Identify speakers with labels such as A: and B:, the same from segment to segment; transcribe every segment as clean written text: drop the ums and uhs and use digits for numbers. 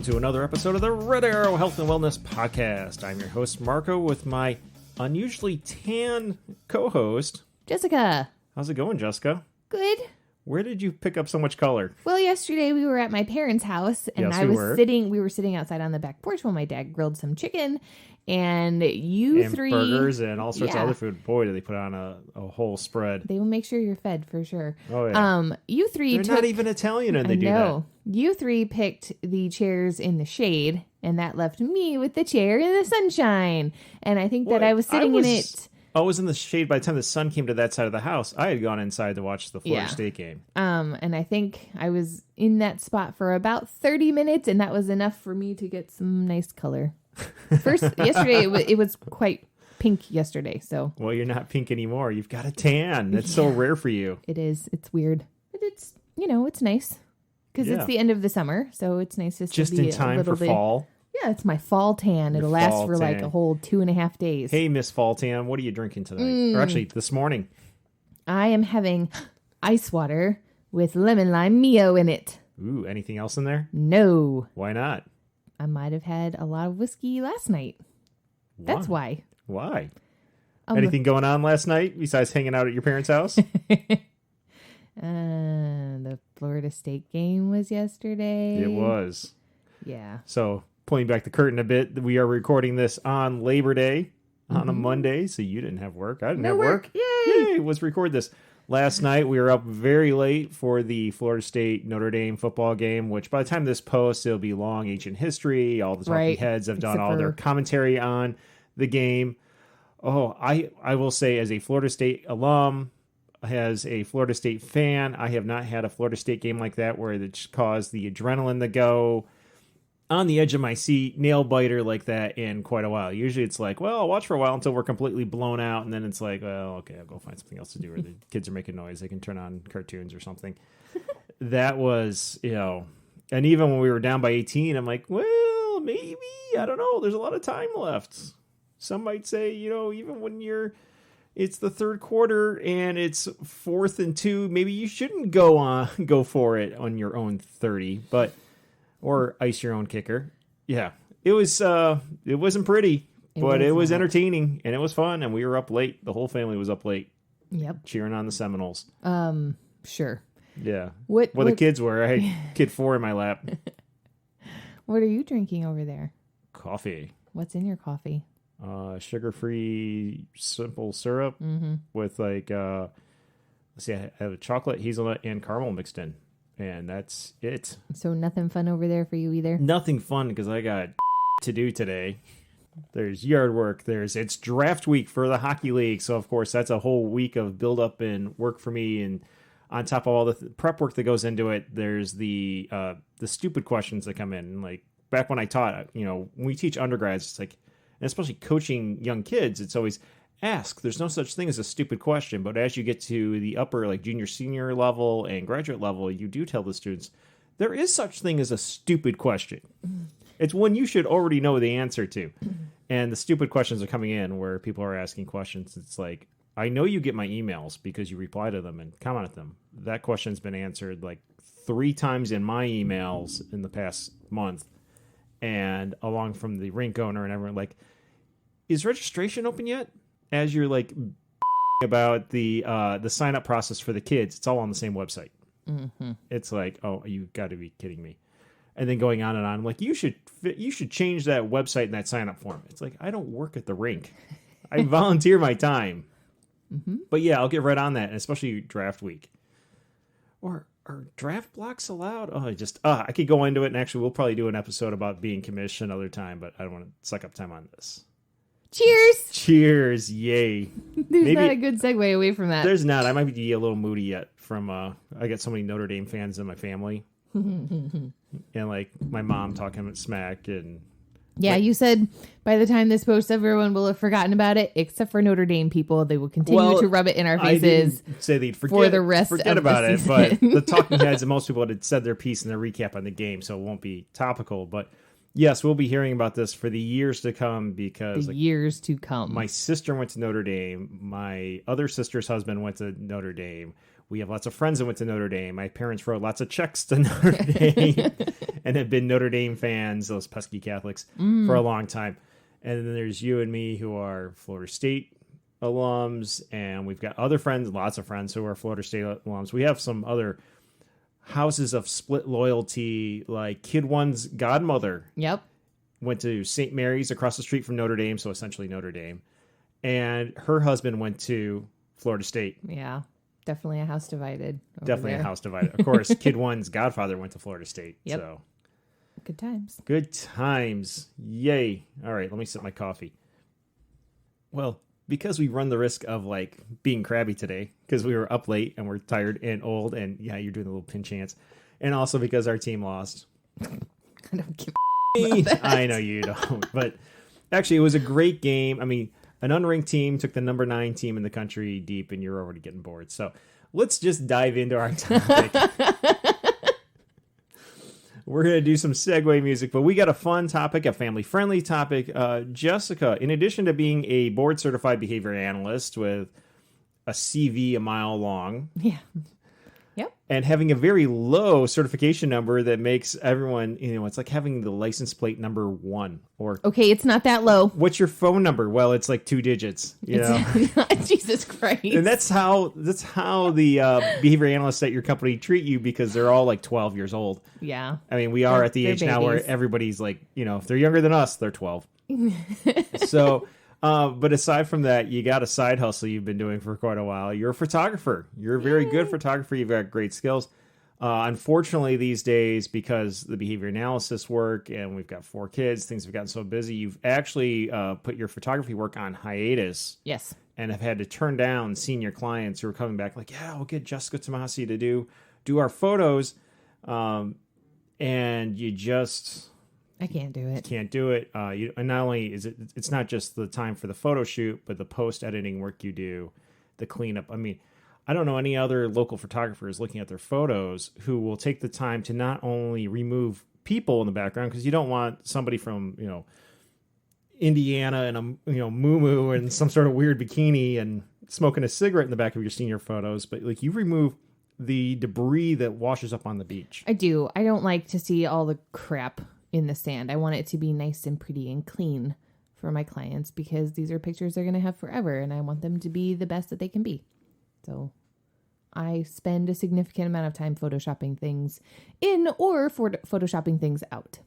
A: to another episode of the Red Arrow Health and Wellness Podcast. I'm your host, Marco, with my unusually tan co-host,
B: Jessica.
A: How's it going, Jessica?
B: Good.
A: Where did you pick up so much color?
B: Well, yesterday we were at my parents' house, and
A: Yes,
B: we were sitting outside on the back porch while my dad grilled some chicken, and three
A: burgers and all sorts of other food. Boy, do they put on a whole spread.
B: They will make sure you're fed for sure.
A: Oh yeah.
B: You three
A: They're not even Italian, and they do that.
B: You three picked the chairs in the shade, and that left me with the chair in the sunshine. And I think that I was sitting in it.
A: I was in the shade by the time the sun came to that side of the house. I had gone inside to watch the Florida State game.
B: And I think I was in that spot for about 30 minutes, and that was enough for me to get some nice color. Yesterday, it was quite pink yesterday. So
A: well, you're not pink anymore. You've got a tan. That's so rare for you.
B: It is. It's weird, but it's it's nice because it's the end of the summer, so it's nice
A: just to be in time for fall.
B: Yeah, it's my fall tan. It'll last for like a whole 2.5 days.
A: Hey, Miss Fall Tan, what are you drinking tonight? Or actually, this morning.
B: I am having ice water with lemon lime Mio in it.
A: Ooh, anything else in there?
B: No.
A: Why not?
B: I might have had a lot of whiskey last night. That's why.
A: Why? Anything going on last night besides hanging out at your parents' house?
B: The Florida State game was yesterday.
A: It was.
B: Yeah.
A: So, pulling back the curtain a bit, we are recording this on Labor Day on a Monday, so you didn't have work. I didn't have work.
B: Yay!
A: Let's record this. Last night, we were up very late for the Florida State-Notre Dame football game, which by the time this posts, it'll be long ancient history. All the talking heads have done all their commentary on the game. Oh, I will say, as a Florida State alum, as a Florida State fan, I have not had a Florida State game like that where it just caused the adrenaline to go on the edge of my seat, nail biter like that in quite a while. Usually it's like, well, I'll watch for a while until we're completely blown out, and then it's like, well, okay, I'll go find something else to do, or the kids are making noise, they can turn on cartoons or something. That was, and even when we were down by 18, I'm like, well, maybe, I don't know, there's a lot of time left. Some might say, even when it's the third quarter and it's 4th and 2, maybe you shouldn't go for it on your own 30, or ice your own kicker. Yeah, it wasn't pretty, but it was entertaining and it was fun. And we were up late. The whole family was up late.
B: Yep.
A: Cheering on the Seminoles.
B: Sure.
A: Yeah. What the kids were. I had kid 4 in my lap.
B: What are you drinking over there?
A: Coffee.
B: What's in your coffee?
A: Sugar-free simple syrup with I have a chocolate, hazelnut, and caramel mixed in. And that's it. So
B: nothing fun over there for you either?
A: Nothing fun because I got to do today. There's yard work. It's draft week for the hockey league. So, of course, that's a whole week of build-up and work for me. And on top of all the prep work that goes into it, there's the stupid questions that come in. Like, back when I taught, when we teach undergrads, it's like, and especially coaching young kids, it's always ask. There's no such thing as a stupid question, but as you get to the upper, like junior, senior level and graduate level, you do tell the students there is such thing as a stupid question. It's one you should already know the answer to. And the stupid questions are coming in where people are asking questions. It's like, I know you get my emails because you reply to them and comment at them. That question's been answered like 3 times in my emails in the past month. And along from the rink owner and everyone, like, is registration open yet? As you're like about the sign up process for the kids, it's all on the same website. Mm-hmm. It's like, oh, you got to be kidding me. And then going on and on, I'm like, you should change that website and that sign up form. It's like, I don't work at the rink. I volunteer my time. Mm-hmm. But yeah, I'll get right on that, and especially draft week. Or are draft blocks allowed? Oh, I could go into it, and actually we'll probably do an episode about being commissioned another time, but I don't want to suck up time on this.
B: Cheers!
A: Cheers! Yay!
B: There's not a good segue away from that.
A: There's not. I might be a little moody yet from I got so many Notre Dame fans in my family, and like my mom talking smack and.
B: Yeah, you said by the time this posts, everyone will have forgotten about it, except for Notre Dame people. They will continue to rub it in our faces.
A: I didn't say they'd
B: for the rest
A: forget
B: of
A: about
B: the
A: it, but the talking heads and most people had said their piece in their recap on the game, so it won't be topical. But yes, we'll be hearing about this for the years to come because
B: years to come.
A: My sister went to Notre Dame. My other sister's husband went to Notre Dame. We have lots of friends that went to Notre Dame. My parents wrote lots of checks to Notre Dame and have been Notre Dame fans, those pesky Catholics, for a long time. And then there's you and me who are Florida State alums, and we've got other friends, lots of friends who are Florida State alums. We have some other houses of split loyalty, like Kid One's godmother.
B: Yep.
A: Went to St. Mary's across the street from Notre Dame, so essentially Notre Dame. And her husband went to Florida State.
B: Yeah. Definitely a house divided.
A: Definitely a house divided. Of course, Kid One's godfather went to Florida State.
B: Yep.
A: So
B: good times.
A: Good times. Yay. All right, let me sip my coffee. Well, because we run the risk of like being crabby today, because we were up late and we're tired and old, and yeah, you're doing a little pin chance. And also because our team lost.
B: I don't give a about that.
A: I know you don't. But actually, it was a great game. I mean, an unranked team took the number 9 team in the country deep, and you're already getting bored. So let's just dive into our topic. We're going to do some segue music, but we got a fun topic, a family-friendly topic. Jessica, in addition to being a board-certified behavior analyst with a CV a mile long,
B: Yeah. Yep.
A: and having a very low certification number that makes everyone, it's like having the license plate number 1. Or
B: Okay, it's not that low.
A: what's your phone number? Well, it's like 2 digits,
B: Jesus Christ.
A: And that's how the behavior analysts at your company treat you, because they're all like 12 years old.
B: Yeah.
A: I mean, we are at the
B: They're
A: age now where
B: babies.
A: everybody's like, if they're younger than us, they're 12. So, but aside from that, you got a side hustle you've been doing for quite a while. You're a photographer. You're a very good photographer. You've got great skills. Unfortunately, these days, because the behavior analysis work and we've got 4 kids, things have gotten so busy, you've actually put your photography work on hiatus.
B: Yes.
A: And have had to turn down senior clients who are coming back like, yeah, we'll get Jessica Tomasi to do our photos. And you just
B: I can't do it.
A: can't do it. And not only is it's not just the time for the photo shoot, but the post editing work you do, the cleanup. I mean, I don't know any other local photographers looking at their photos who will take the time to not only remove people in the background, because you don't want somebody from, Indiana and a moo and some sort of weird bikini and smoking a cigarette in the back of your senior photos, but like you remove the debris that washes up on the beach.
B: I do. I don't like to see all the crap in the sand. I want it to be nice and pretty and clean for my clients, because these are pictures they're going to have forever, and I want them to be the best that they can be. So I spend a significant amount of time photoshopping things in or photoshopping things out.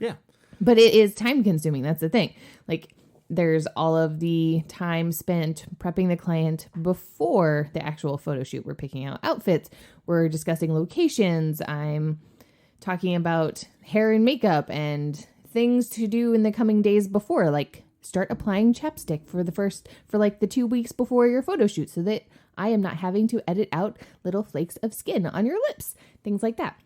A: Yeah.
B: But it is time consuming. That's the thing. Like, there's all of the time spent prepping the client before the actual photo shoot. We're picking out outfits. We're discussing locations. I'm talking about hair and makeup and things to do in the coming days before, like start applying chapstick for the 2 weeks before your photo shoot, so that I am not having to edit out little flakes of skin on your lips, things like that.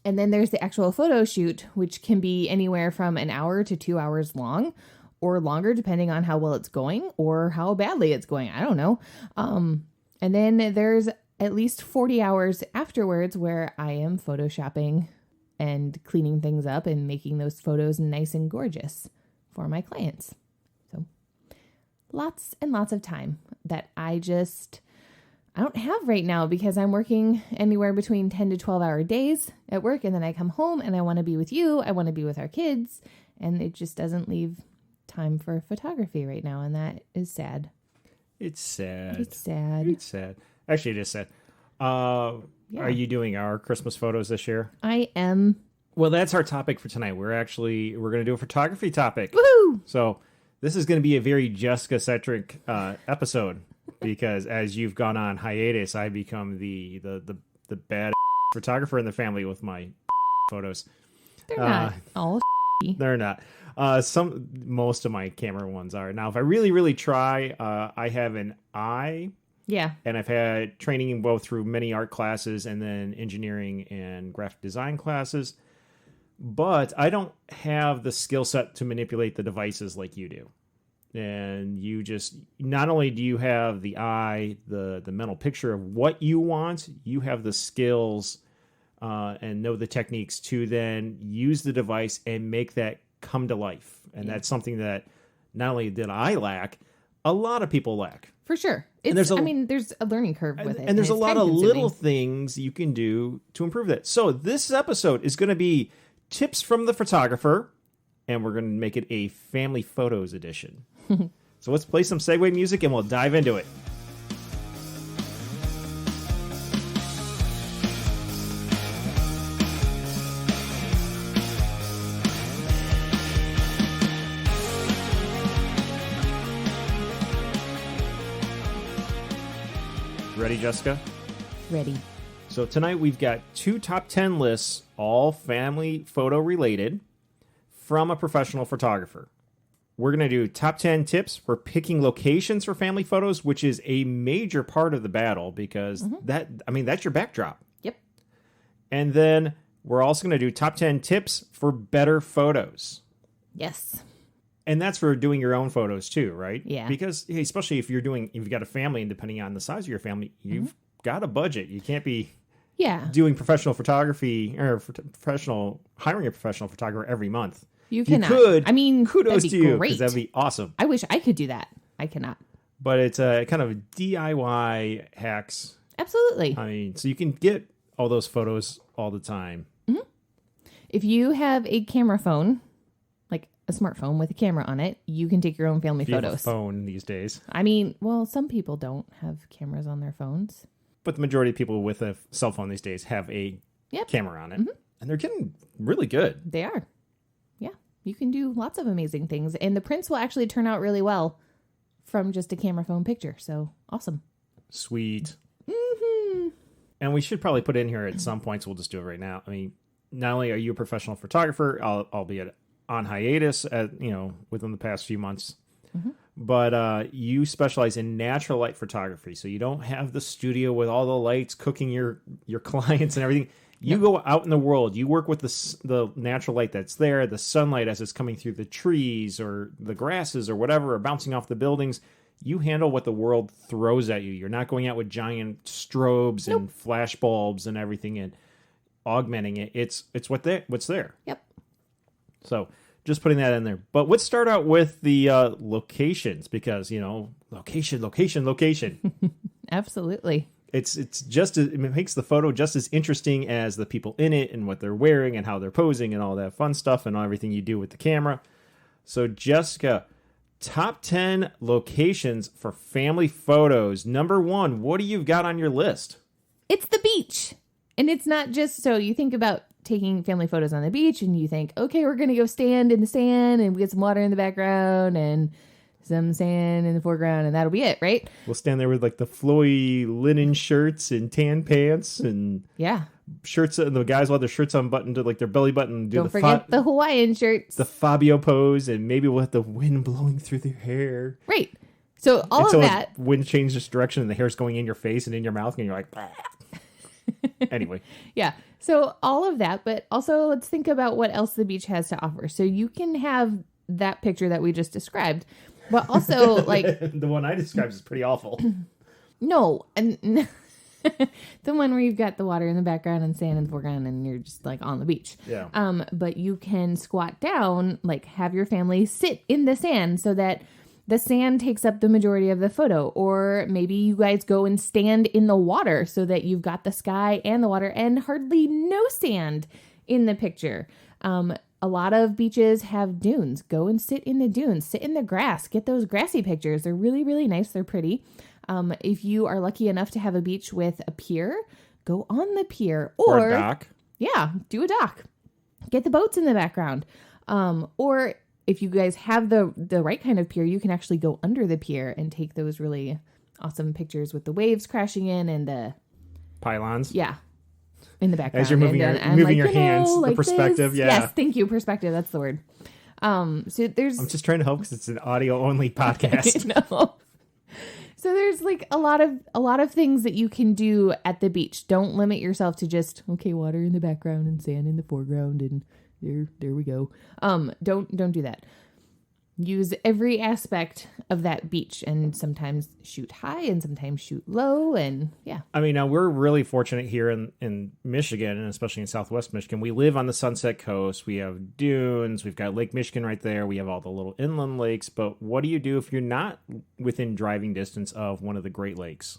B: And then there's the actual photo shoot, which can be anywhere from an hour to 2 hours long, or longer, depending on how well it's going or how badly it's going. I don't know. And then there's at least 40 hours afterwards where I am photoshopping and cleaning things up and making those photos nice and gorgeous for my clients. So lots and lots of time that I don't have right now, because I'm working anywhere between 10 to 12 hour days at work. And then I come home and I want to be with you. I want to be with our kids. And it just doesn't leave time for photography right now. And that is sad.
A: It's sad.
B: It's sad.
A: It's sad. Actually, it is sad.
B: Yeah.
A: Are you doing our Christmas photos this year?
B: I am.
A: Well, that's our topic for tonight. We're going to do a photography topic.
B: Woohoo!
A: So this is going to be a very Jessica-centric episode, because as you've gone on hiatus, I become the bad photographer in the family with my photos.
B: They're not all
A: They're not. Most of my camera ones are. Now, if I really, really try, I have an eye.
B: Yeah.
A: And I've had training both through many art classes and then engineering and graphic design classes. But I don't have the skill set to manipulate the devices like you do. And you just, not only do you have the eye, the mental picture of what you want, you have the skills and know the techniques to then use the device and make that come to life. And that's something that not only did I lack, a lot of people lack.
B: For sure. There's a learning curve with it.
A: And there's a lot of little things you can do to improve that. So this episode is going to be tips from the photographer, and we're going to make it a family photos edition. So let's play some segue music and we'll dive into it. Ready, Jessica?
B: Ready.
A: So tonight we've got 2 top 10 lists, all family photo related, from a professional photographer. We're going to do top 10 tips for picking locations for family photos, which is a major part of the battle because that's your backdrop.
B: Yep.
A: And then we're also going to do top 10 tips for better photos.
B: Yes.
A: And that's for doing your own photos too, right?
B: Yeah.
A: Because especially if you've got a family, and depending on the size of your family, you've got a budget. You can't be doing professional photography or hiring a professional photographer every month.
B: You cannot.
A: Could.
B: I mean,
A: kudos to you,
B: great.
A: because that'd be awesome.
B: I wish I could do that. I cannot.
A: But it's a kind of DIY hacks.
B: Absolutely.
A: I mean, so you can get all those photos all the time.
B: Mm-hmm. If you have a camera phone, like a smartphone with a camera on it, you can take your own family photos.
A: You have a phone these days.
B: I mean, well, some people don't have cameras on their phones.
A: But the majority of people with a cell phone these days have a camera on it.
B: Mm-hmm.
A: And they're getting really good.
B: They are. Yeah. You can do lots of amazing things. And the prints will actually turn out really well from just a camera phone picture. So awesome.
A: Sweet.
B: Mm-hmm.
A: And we should probably put in here at some points. We'll just do it right now. I mean, not only are you a professional photographer, albeit on hiatus within the past few months, but you specialize in natural light photography. So you don't have the studio with all the lights cooking your clients and everything. You go out in the world. You work with the natural light that's there, the sunlight as it's coming through the trees or the grasses or whatever, or bouncing off the buildings. You handle what the world throws at you. You're not going out with giant strobes and flash bulbs and everything and augmenting it. It's what's there.
B: Yep.
A: So just putting that in there. But let's start out with the locations because, location.
B: Absolutely.
A: It makes the photo just as interesting as the people in it and what they're wearing and how they're posing and all that fun stuff and everything you do with the camera. So Jessica, top 10 locations for family photos. Number 1, what do you got on your list?
B: It's the beach. And it's not just, so you think about taking family photos on the beach and you think, okay, we're going to go stand in the sand and we get some water in the background and some sand in the foreground and that'll be it, right?
A: We'll stand there with like the flowy linen shirts and tan pants and shirts, and the guys will have their shirts unbuttoned to like their belly button.
B: Don't forget the Hawaiian shirts.
A: The Fabio pose, and maybe we'll have the wind blowing through their hair.
B: Right. So all of that.
A: Wind changes direction and the hair's going in your face and in your mouth and you're like, anyway.
B: Yeah. So all of that, but also let's think about what else the beach has to offer. So you can have that picture that we just described, but also like
A: the one I described is pretty awful.
B: No, and the one where you've got the water in the background and sand in the foreground and you're just like on the beach.
A: Yeah.
B: But you can squat down, like have your family sit in the sand so that the sand takes up the majority of the photo. Or maybe you guys go and stand in the water so that you've got the sky and the water and hardly no sand in the picture. A lot of beaches have dunes. Go and sit in the dunes, sit in the grass, get those grassy pictures. They're really, really nice. They're pretty. If you are lucky enough to have a beach with a pier, go on the pier
A: or a dock.
B: Yeah, do a dock. Get the boats in the background. Or if you guys have the right kind of pier, you can actually go under the pier and take those really awesome pictures with the waves crashing in and the
A: pylons.
B: Yeah. In the background.
A: As you're moving your hands, the perspective.
B: This.
A: Yeah.
B: Yes, thank you. Perspective. That's the word. So there's.
A: I'm just trying to help because it's an audio only podcast.
B: No. So there's like a lot of things that you can do at the beach. Don't limit yourself to just water in the background and sand in the foreground and there we go. Don't do that. Use every aspect of that beach, and sometimes shoot high and sometimes shoot low. And yeah.
A: I mean, now we're really fortunate here in Michigan, and especially in Southwest Michigan. We live on the Sunset Coast. We have dunes. We've got Lake Michigan right there. We have all the little inland lakes. But what do you do if you're not within driving distance of one of the Great Lakes?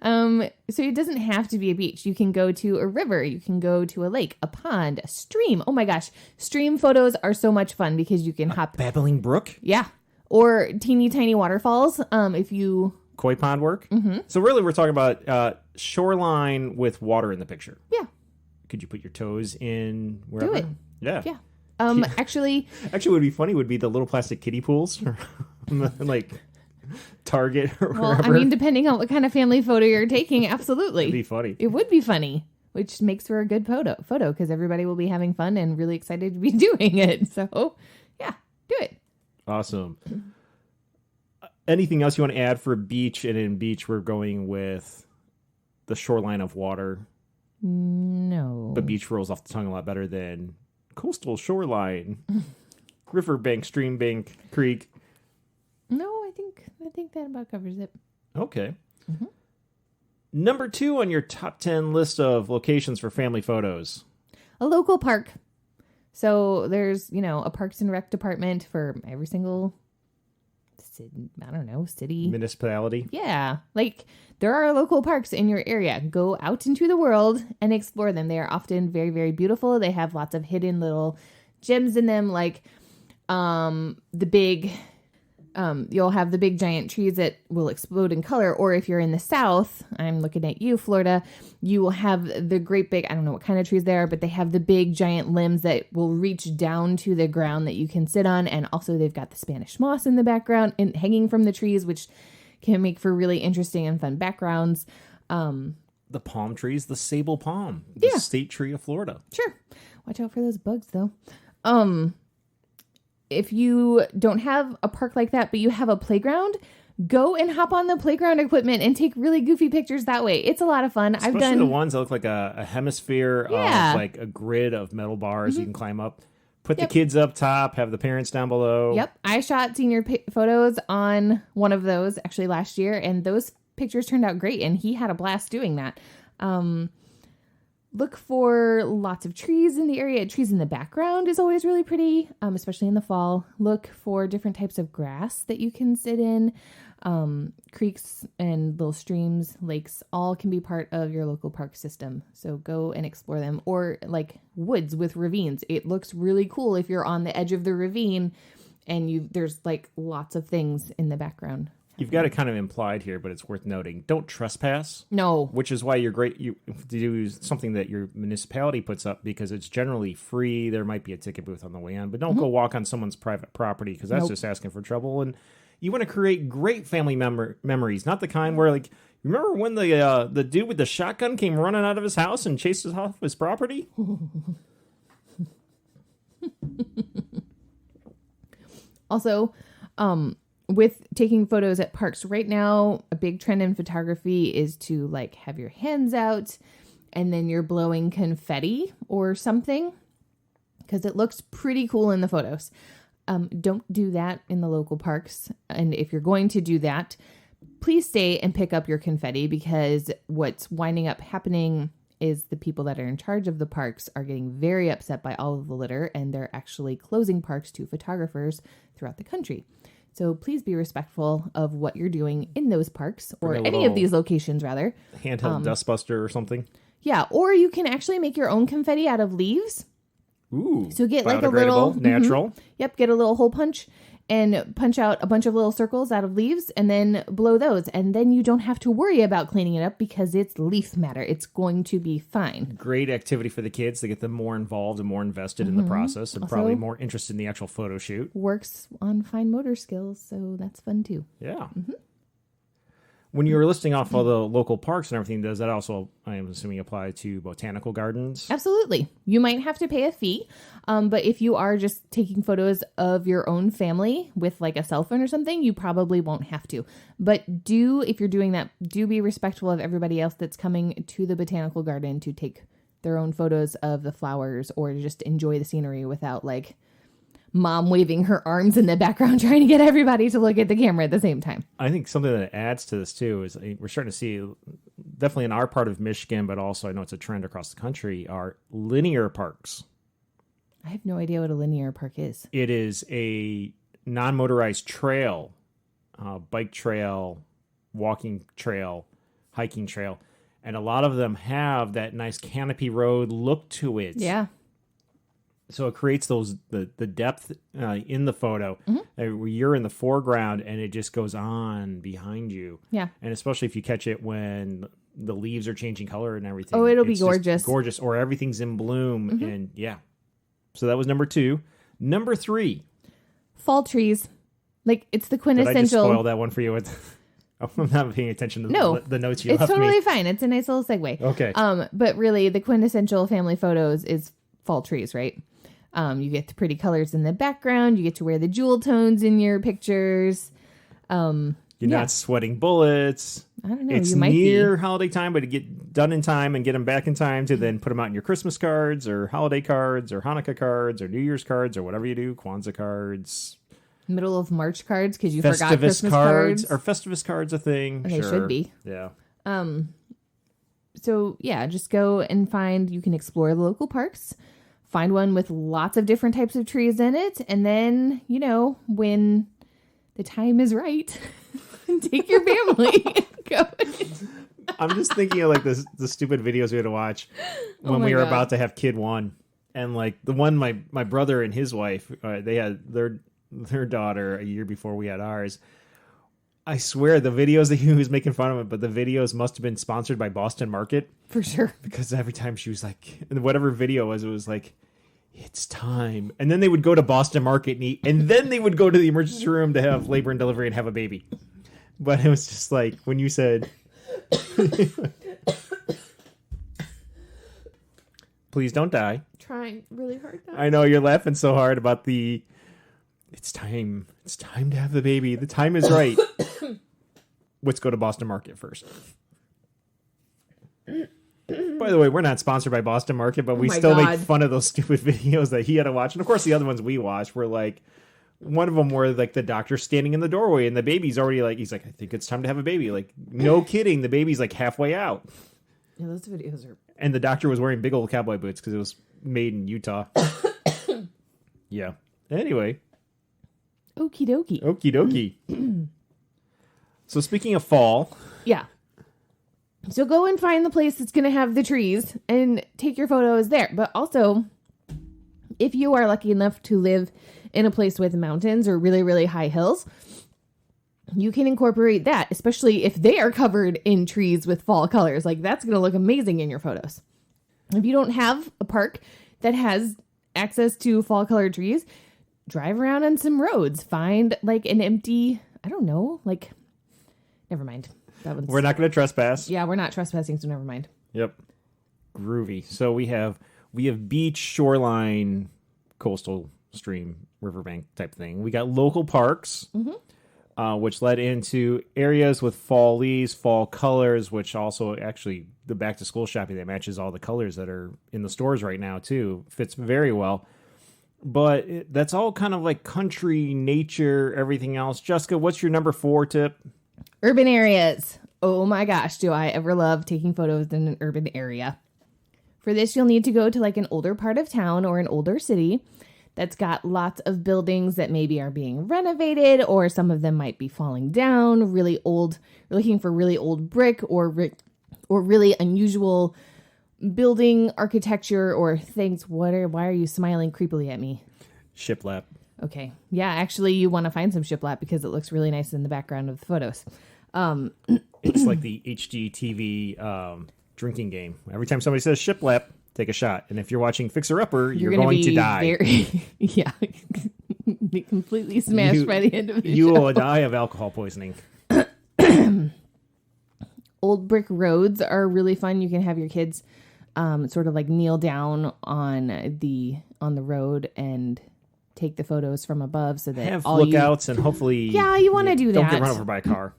B: So it doesn't have to be a beach. You can go to a river. You can go to a lake, a pond, a stream. Oh my gosh. Stream photos are so much fun because you can hop.
A: Babbling brook?
B: Yeah. Or teeny tiny waterfalls. If you
A: Koi pond work? Mm-hmm. So really we're talking about shoreline with water in the picture.
B: Yeah.
A: Could you put your toes in wherever?
B: Do it.
A: Yeah.
B: Yeah. Actually,
A: what would be funny would be the little plastic kiddie pools, like Target or wherever.
B: I mean, depending on what kind of family photo you're taking, absolutely.
A: It'd be funny.
B: It would be funny, which makes for a good photo because everybody will be having fun and really excited to be doing it. So, yeah, do it.
A: Awesome. Anything else you want to add for beach? And in beach, we're going with the shoreline of water.
B: No.
A: But beach rolls off the tongue a lot better than coastal shoreline, riverbank, stream bank, creek.
B: No, I think that about covers it.
A: Okay. Mm-hmm. Number 2 on your top 10 list of locations for family photos.
B: A local park. So there's, a Parks and Rec department for every single, city.
A: Municipality.
B: Yeah. Like there are local parks in your area. Go out into the world and explore them. They are often very, very beautiful. They have lots of hidden little gems in them. Like you'll have the big giant trees that will explode in color. Or if you're in the South, I'm looking at you, Florida, you will have the great big, I don't know what kind of trees they are, but they have the big giant limbs that will reach down to the ground that you can sit on. And also they've got the Spanish moss in the background and hanging from the trees, which can make for really interesting and fun backgrounds.
A: The palm trees, the sable palm, the state tree of Florida.
B: Sure. Watch out for those bugs though. If you don't have a park like that, but you have a playground, go and hop on the playground equipment and take really goofy pictures that way. It's a lot of fun.
A: Especially
B: I've done
A: the ones that look like a hemisphere of like a grid of metal bars you can climb up. Put the kids up top, have the parents down below.
B: Yep. I shot senior photos on one of those actually last year, and those pictures turned out great, and he had a blast doing that. Look for lots of trees in the area. Trees in the background is always really pretty, especially in the fall. Look for different types of grass that you can sit in. Creeks and little streams, lakes, all can be part of your local park system. So go and explore them. Or like woods with ravines. It looks really cool if you're on the edge of the ravine and there's like lots of things in the background.
A: You've got it kind of implied here, but it's worth noting. Don't trespass.
B: No.
A: Which is why you do something that your municipality puts up because it's generally free. There might be a ticket booth on the way in, but don't go walk on someone's private property because that's just asking for trouble. And you want to create great family memories, not the kind where like, remember when the dude with the shotgun came running out of his house and chased us off his property?
B: Also, with taking photos at parks right now, a big trend in photography is to like have your hands out and then you're blowing confetti or something because it looks pretty cool in the photos. Don't do that in the local parks. And if you're going to do that, please stay and pick up your confetti because what's winding up happening is the people that are in charge of the parks are getting very upset by all of the litter and they're actually closing parks to photographers throughout the country. So please be respectful of what you're doing in those parks or any of these locations, rather.
A: Handheld dustbuster or something.
B: Yeah, or you can actually make your own confetti out of leaves.
A: Ooh,
B: so get like a little
A: natural.
B: Yep, get a little hole punch and punch out a bunch of little circles out of leaves and then blow those. And then you don't have to worry about cleaning it up because it's leaf matter. It's going to be fine.
A: Great activity for the kids to get them more involved and more invested in the process and also, probably more interested in the actual photo shoot.
B: Works on fine motor skills, so that's fun too.
A: Yeah. Mm-hmm. When you were listing off all the local parks and everything, does that also, I am assuming, apply to botanical gardens?
B: Absolutely. You might have to pay a fee, but if you are just taking photos of your own family with like a cell phone or something, you probably won't have to. But if you're doing that, do be respectful of everybody else that's coming to the botanical garden to take their own photos of the flowers or to just enjoy the scenery without like mom waving her arms in the background, trying to get everybody to look at the camera at the same time.
A: I think something that adds to this too is we're starting to see, definitely in our part of Michigan, but also I know it's a trend across the country, are linear parks.
B: I have no idea what a linear park is.
A: It is a non-motorized trail, bike trail, walking trail, hiking trail. And a lot of them have that nice canopy road look to it.
B: Yeah.
A: So it creates the depth in the photo where you're in the foreground and it just goes on behind you.
B: Yeah.
A: And especially if you catch it when the leaves are changing color and everything.
B: Oh, it'll be gorgeous.
A: Gorgeous. Or everything's in bloom. And yeah. So that was number 2. Number 3.
B: Fall trees. Like, it's the
A: Did
B: quintessential.
A: I just spoil that one for you? I'm not paying attention to the notes you left me.
B: It's totally fine. It's a nice little segue.
A: Okay.
B: But really, the quintessential family photos is fall trees, right? You get the pretty colors in the background. You get to wear the jewel tones in your pictures.
A: You're not sweating bullets.
B: I don't know.
A: It's
B: you might
A: near
B: be.
A: holiday time, but to get done in time and get them back in time to then put them out in your Christmas cards or holiday cards or Hanukkah cards or New Year's cards or whatever you do, Kwanzaa cards.
B: Middle of March cards because you forgot
A: Festivus
B: Christmas cards.
A: Are Festivus cards a thing?
B: They should be.
A: Yeah.
B: So, yeah, just go and you can explore the local parks. Find one with lots of different types of trees in it. And then, when the time is right, take your family and go.
A: I'm just thinking of like the stupid videos we had to watch when we were about to have kid 1. And like the one, my brother and his wife, they had their daughter a year before we had ours. I swear the videos that he was making fun of it, but the videos must have been sponsored by Boston Market.
B: For sure.
A: Because every time she was like, whatever video was, it was like, it's time. And then they would go to Boston Market and eat, and then they would go to the emergency room to have labor and delivery and have a baby. But it was just like, when you said, please don't die.
B: Trying really hard now.
A: I know you're laughing so hard about it's time to have the baby. The time is right. Let's go to Boston Market first. By the way, we're not sponsored by Boston Market, but we still make fun of those stupid videos that he had to watch. And of course, the other ones we watched were like, one of them were like the doctor standing in the doorway and the baby's already like, he's like, I think it's time to have a baby. Like, no kidding. The baby's like halfway out.
B: Yeah, those videos are.
A: And the doctor was wearing big old cowboy boots because it was made in Utah. Yeah. Anyway.
B: Okie dokie.
A: Okie dokie. So speaking of fall.
B: Yeah. So go and find the place that's going to have the trees and take your photos there. But also, if you are lucky enough to live in a place with mountains or really, really high hills, you can incorporate that, especially if they are covered in trees with fall colors. Like, that's going to look amazing in your photos. If you don't have a park that has access to fall colored trees, drive around on some roads. Find like an empty, I don't know, like, never mind.
A: We're not going to trespass.
B: Yeah, we're not trespassing, so never mind.
A: Yep. Groovy. So we have beach, shoreline, coastal stream, riverbank type thing. We got local parks, which led into areas with fall leaves, fall colors, which also actually the back to school shopping that matches all the colors that are in the stores right now too. Fits very well. But that's all kind of like country, nature, everything else. Jessica, what's your number 4 tip?
B: Urban areas. Oh my gosh, do I ever love taking photos in an urban area. For this, you'll need to go to like an older part of town or an older city that's got lots of buildings that maybe are being renovated, or some of them might be falling down, really old. You're looking for really old brick or really unusual building architecture or things. Why are you smiling creepily at me?
A: Shiplap.
B: Okay. Yeah, actually, you want to find some shiplap because it looks really nice in the background of the photos.
A: It's like the HGTV drinking game. Every time somebody says shiplap, take a shot. And if you're watching Fixer Upper, you're going to die.
B: Yeah. Be completely smashed by the end of the show.
A: You will die of alcohol poisoning.
B: Old brick roads are really fun. You can have your kids sort of like kneel down on the road and take the photos from above so that
A: have lookouts and hopefully
B: you want to do that.
A: Don't get run over by a car.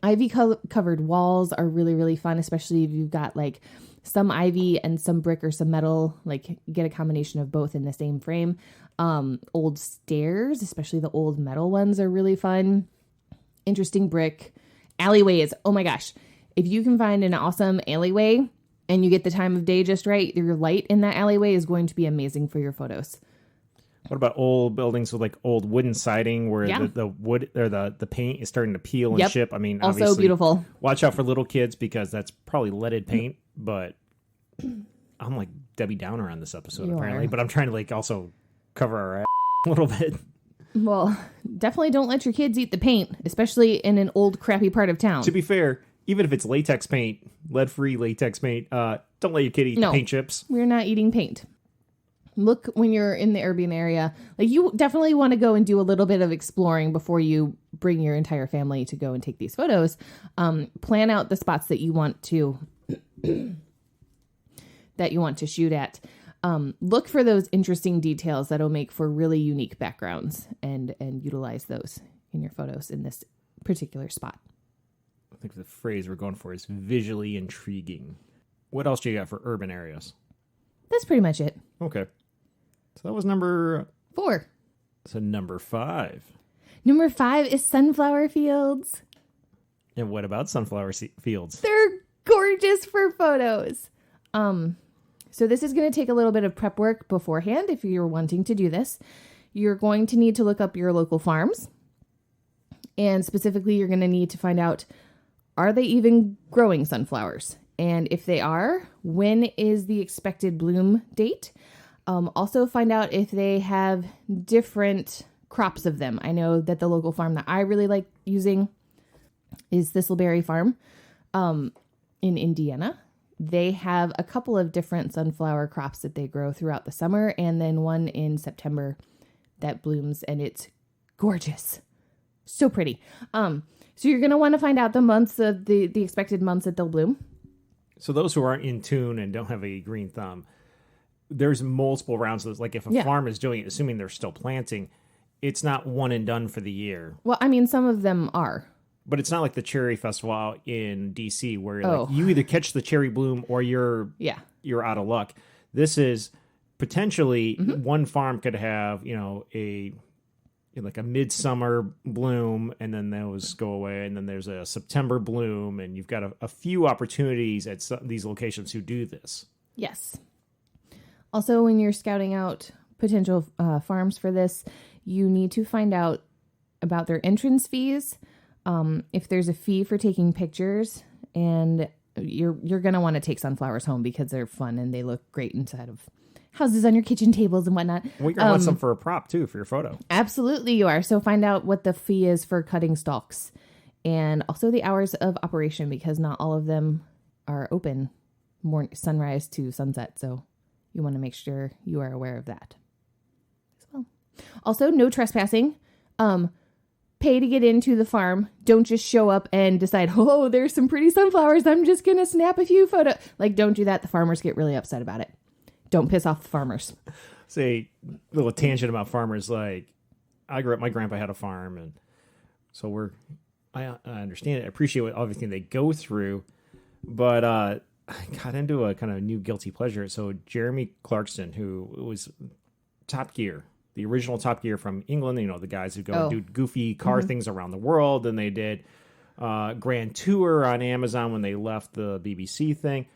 B: Ivy covered walls are really, really fun, especially if you've got like some ivy and some brick or some metal, like get a combination of both in the same frame. Old stairs, especially the old metal ones, are really fun. Interesting brick. Alleyways. Oh my gosh. If you can find an awesome alleyway and you get the time of day just right, your light in that alleyway is going to be amazing for your photos.
A: What about old buildings with like old wooden siding where the wood or the paint is starting to peel and chip? I mean,
B: also
A: obviously,
B: beautiful.
A: Watch out for little kids because that's probably leaded paint. But I'm like Debbie Downer on this episode apparently. But I'm trying to like also cover our ass a little bit.
B: Well, definitely don't let your kids eat the paint, especially in an old crappy part of town.
A: To be fair, even if it's latex paint, lead-free latex paint, don't let your kid eat the paint chips.
B: We're not eating paint. Look when you're in the urban area. Like, you definitely want to go and do a little bit of exploring before you bring your entire family to go and take these photos. Plan out the spots that you want to shoot at. Look for those interesting details that'll make for really unique backgrounds and utilize those in your photos in this particular spot.
A: I think the phrase we're going for is visually intriguing. What else do you got for urban areas?
B: That's pretty much it.
A: Okay. So that was number
B: 4.
A: So number 5.
B: Number 5 is sunflower fields.
A: And what about sunflower fields?
B: They're gorgeous for photos. So this is going to take a little bit of prep work beforehand if you're wanting to do this. You're going to need to look up your local farms. And specifically, you're going to need to find out, are they even growing sunflowers? And if they are, when is the expected bloom date? Also find out if they have different crops of them. I know that the local farm that I really like using is Thistleberry Farm in Indiana. They have a couple of different sunflower crops that they grow throughout the summer, and then one in September that blooms, and it's gorgeous. So pretty. So you're going to want to find out the months of the expected months that they'll bloom.
A: So those who aren't in tune and don't have a green thumb, there's multiple rounds of this. Like if a farm is doing it, assuming they're still planting, it's not one and done for the year.
B: Well, I mean, some of them are.
A: But it's not like the cherry festival out in DC where like, you either catch the cherry bloom or you're out of luck. This is potentially one farm could have, like a midsummer bloom, and then those go away, and then there's a September bloom, and you've got a few opportunities at these locations who do this.
B: Yes. Also, when you're scouting out potential farms for this, you need to find out about their entrance fees. If there's a fee for taking pictures, and you're going to want to take sunflowers home because they're fun and they look great inside of houses on your kitchen tables and whatnot.
A: Well, you're going to want some for a prop too, for your photo.
B: Absolutely you are. So find out what the fee is for cutting stalks, and also the hours of operation, because not all of them are open sunrise to sunset. So you want to make sure you are aware of that as well. Also, no trespassing. Pay to get into the farm. Don't just show up and decide, oh, there's some pretty sunflowers, I'm just going to snap a few photos. Like, don't do that. The farmers get really upset about it. Don't piss off the farmers.
A: Say a little tangent about farmers. Like, I grew up, my grandpa had a farm, and so I understand it. I appreciate everything they go through, but I got into a kind of new guilty pleasure. So Jeremy Clarkson, who was Top Gear, the original Top Gear from England, the guys who go and do goofy car things around the world, and they did Grand Tour on Amazon when they left the BBC thing.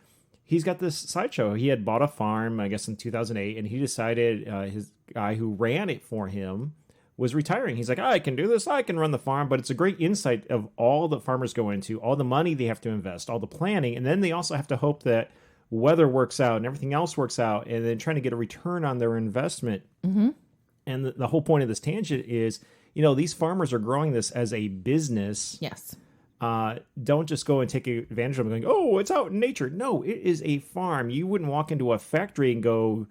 A: He's got this sideshow. He had bought a farm, I guess, in 2008, and he decided his guy who ran it for him was retiring. He's like, I can do this. I can run the farm. But it's a great insight of all that farmers go into, all the money they have to invest, all the planning. And then they also have to hope that weather works out and everything else works out, and then trying to get a return on their investment. Mm-hmm. And the whole point of this tangent is, these farmers are growing this as a business.
B: Yes.
A: Don't just go and take advantage of them going, oh, it's out in nature. No, it is a farm. You wouldn't walk into a factory and go,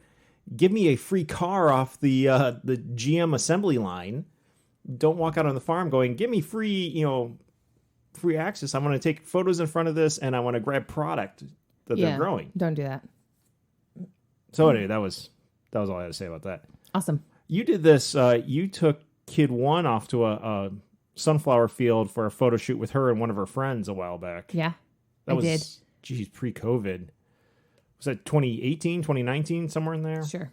A: give me a free car off the GM assembly line. Don't walk out on the farm going, give me free access. I want to take photos in front of this, and I want to grab product that they're growing.
B: Don't do that.
A: So anyway, that was all I had to say about that.
B: Awesome.
A: You did this. You took Kid 1 off to a sunflower field for a photo shoot with her and one of her friends a while back.
B: Yeah,
A: I
B: did.
A: Geez, pre-COVID. Was that 2018, 2019, somewhere in there?
B: Sure.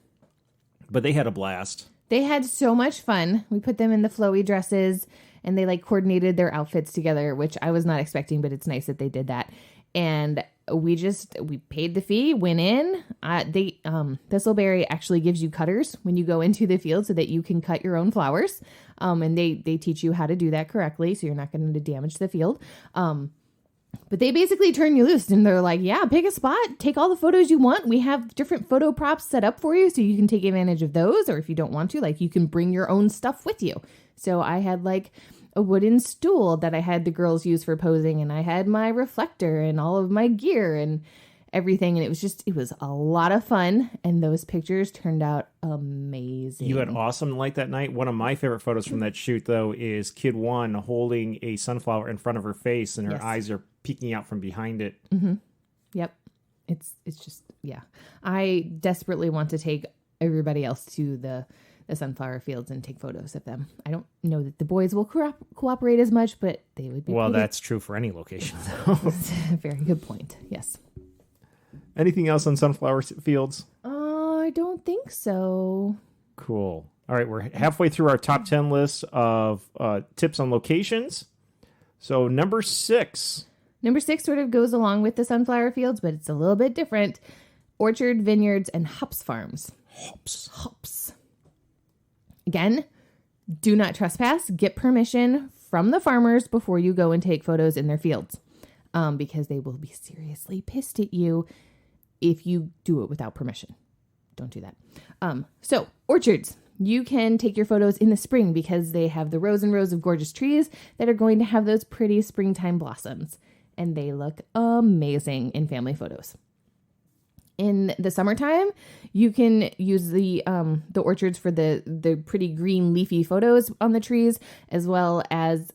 A: But they had a blast.
B: They had so much fun. We put them in the flowy dresses and they like coordinated their outfits together, which I was not expecting, but it's nice that they did that. And we paid the fee, went in. Thistleberry actually gives you cutters when you go into the field so that you can cut your own flowers. And they teach you how to do that correctly, so you're not going to damage the field. But they basically turn you loose and they're like, yeah, pick a spot, take all the photos you want. We have different photo props set up for you so you can take advantage of those. Or if you don't want to, like, you can bring your own stuff with you. So I had like a wooden stool that I had the girls use for posing, and I had my reflector and all of my gear and everything. And it was a lot of fun. And those pictures turned out amazing.
A: You had awesome light that night. One of my favorite photos from that shoot, though, is Kid 1 holding a sunflower in front of her face, and her eyes are peeking out from behind it.
B: Mm-hmm. Yep. It's just, yeah. I desperately want to take everybody else to the sunflower fields and take photos of them. I don't know that the boys will cooperate as much, but they would be.
A: Well, that's true for any location, though.
B: Very good point. Yes.
A: Anything else on sunflower fields?
B: I don't think so.
A: Cool. All right, we're halfway through our top 10 list of tips on locations. So number 6.
B: Number 6 sort of goes along with the sunflower fields, but it's a little bit different. Orchard, vineyards, and hops farms. Hops. Again, do not trespass. Get permission from the farmers before you go and take photos in their fields, because they will be seriously pissed at you if you do it without permission. Don't do that. So orchards. You can take your photos in the spring because they have the rows and rows of gorgeous trees that are going to have those pretty springtime blossoms. And they look amazing in family photos. In the summertime, you can use the orchards for the pretty green leafy photos on the trees, as well as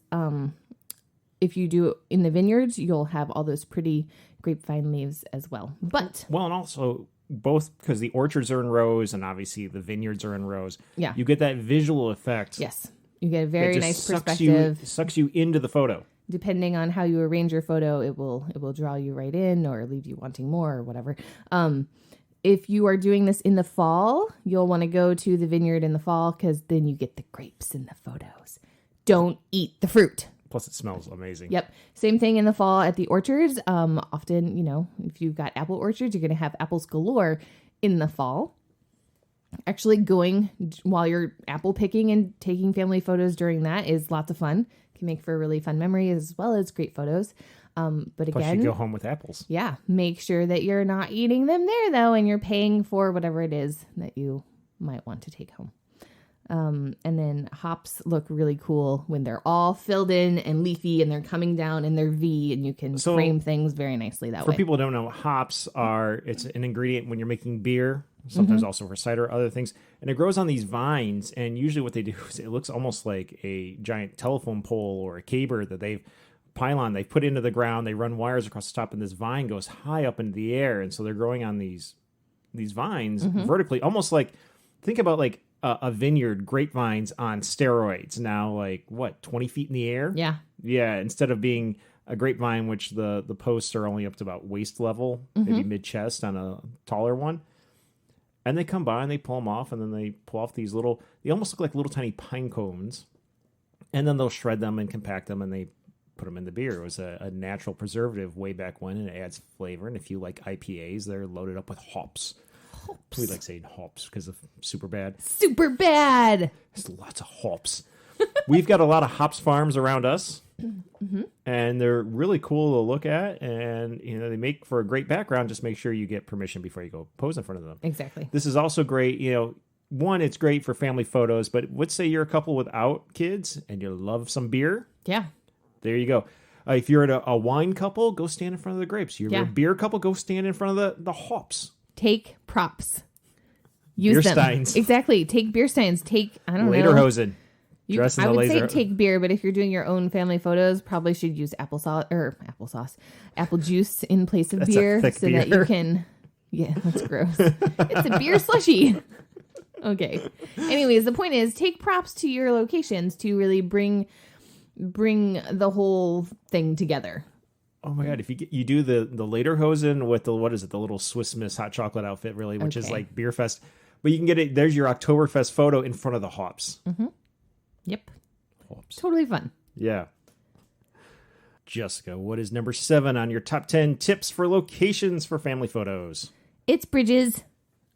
B: if you do in the vineyards, you'll have all those pretty grapevine leaves as well. But
A: and also both because the orchards are in rows and obviously the vineyards are in rows.
B: Yeah,
A: you get that visual effect.
B: Yes, you get a very nice
A: perspective. Sucks you into the photo.
B: Depending on how you arrange your photo, it will draw you right in or leave you wanting more or whatever. If you are doing this in the fall, you'll want to go to the vineyard in the fall because then you get the grapes in the photos. Don't eat the fruit.
A: Plus, it smells amazing.
B: Yep. Same thing in the fall at the orchards. Often, if you've got apple orchards, you're going to have apples galore in the fall. Actually, going while you're apple picking and taking family photos during that is lots of fun. Can make for a really fun memory as well as great photos. But again,
A: plus you go home with apples.
B: Yeah. Make sure that you're not eating them there, though, and you're paying for whatever it is that you might want to take home. And then hops look really cool when they're all filled in and leafy and they're coming down in their V, and you can frame things very nicely that way.
A: For people who don't know, hops it's an ingredient when you're making beer, sometimes also for cider, other things. And it grows on these vines. And usually what they do is it looks almost like a giant telephone pole or a caber that they've put into the ground. They run wires across the top, and this vine goes high up into the air. And so they're growing on these vines vertically, almost like, think about like a vineyard, grapevines on steroids. Now, like 20 feet in the air?
B: Yeah.
A: Yeah. Instead of being a grapevine, which the posts are only up to about waist level, maybe mid chest on a taller one. And they come by and they pull them off, and then they pull off these they almost look like little tiny pine cones. And then they'll shred them and compact them, and they put them in the beer. It was a natural preservative way back when, and it adds flavor. And if you like IPAs, they're loaded up with hops. We like saying hops because of super bad.
B: Super bad.
A: There's lots of hops. We've got a lot of hops farms around us, and they're really cool to look at, and they make for a great background. Just make sure you get permission before you go pose in front of them.
B: Exactly.
A: This is also great. One, it's great for family photos, but let's say you're a couple without kids and you love some beer.
B: Yeah.
A: There you go. If you're at a wine couple, go stand in front of the grapes. You're a beer couple, go stand in front of the hops.
B: Take props. Use
A: beer
B: them.
A: steins.
B: Exactly. Take beer steins. Take, I don't know.
A: Lederhosen.
B: I would say take beer, but if you're doing your own family photos, probably should use apple juice in place of beer so beer. That you can. Yeah, that's gross. It's a beer slushie. Okay. Anyways, the point is take props to your locations to really bring the whole thing together.
A: Oh my God. If you do the Lederhosen with the, what is it? The little Swiss Miss hot chocolate outfit, really, which is like beer fest. But you can get it. There's your Oktoberfest photo in front of the hops.
B: Mm-hmm. Yep.
A: Hops.
B: Totally fun.
A: Yeah. Jessica, what is number 7 on your top 10 tips for locations for family photos?
B: It's bridges.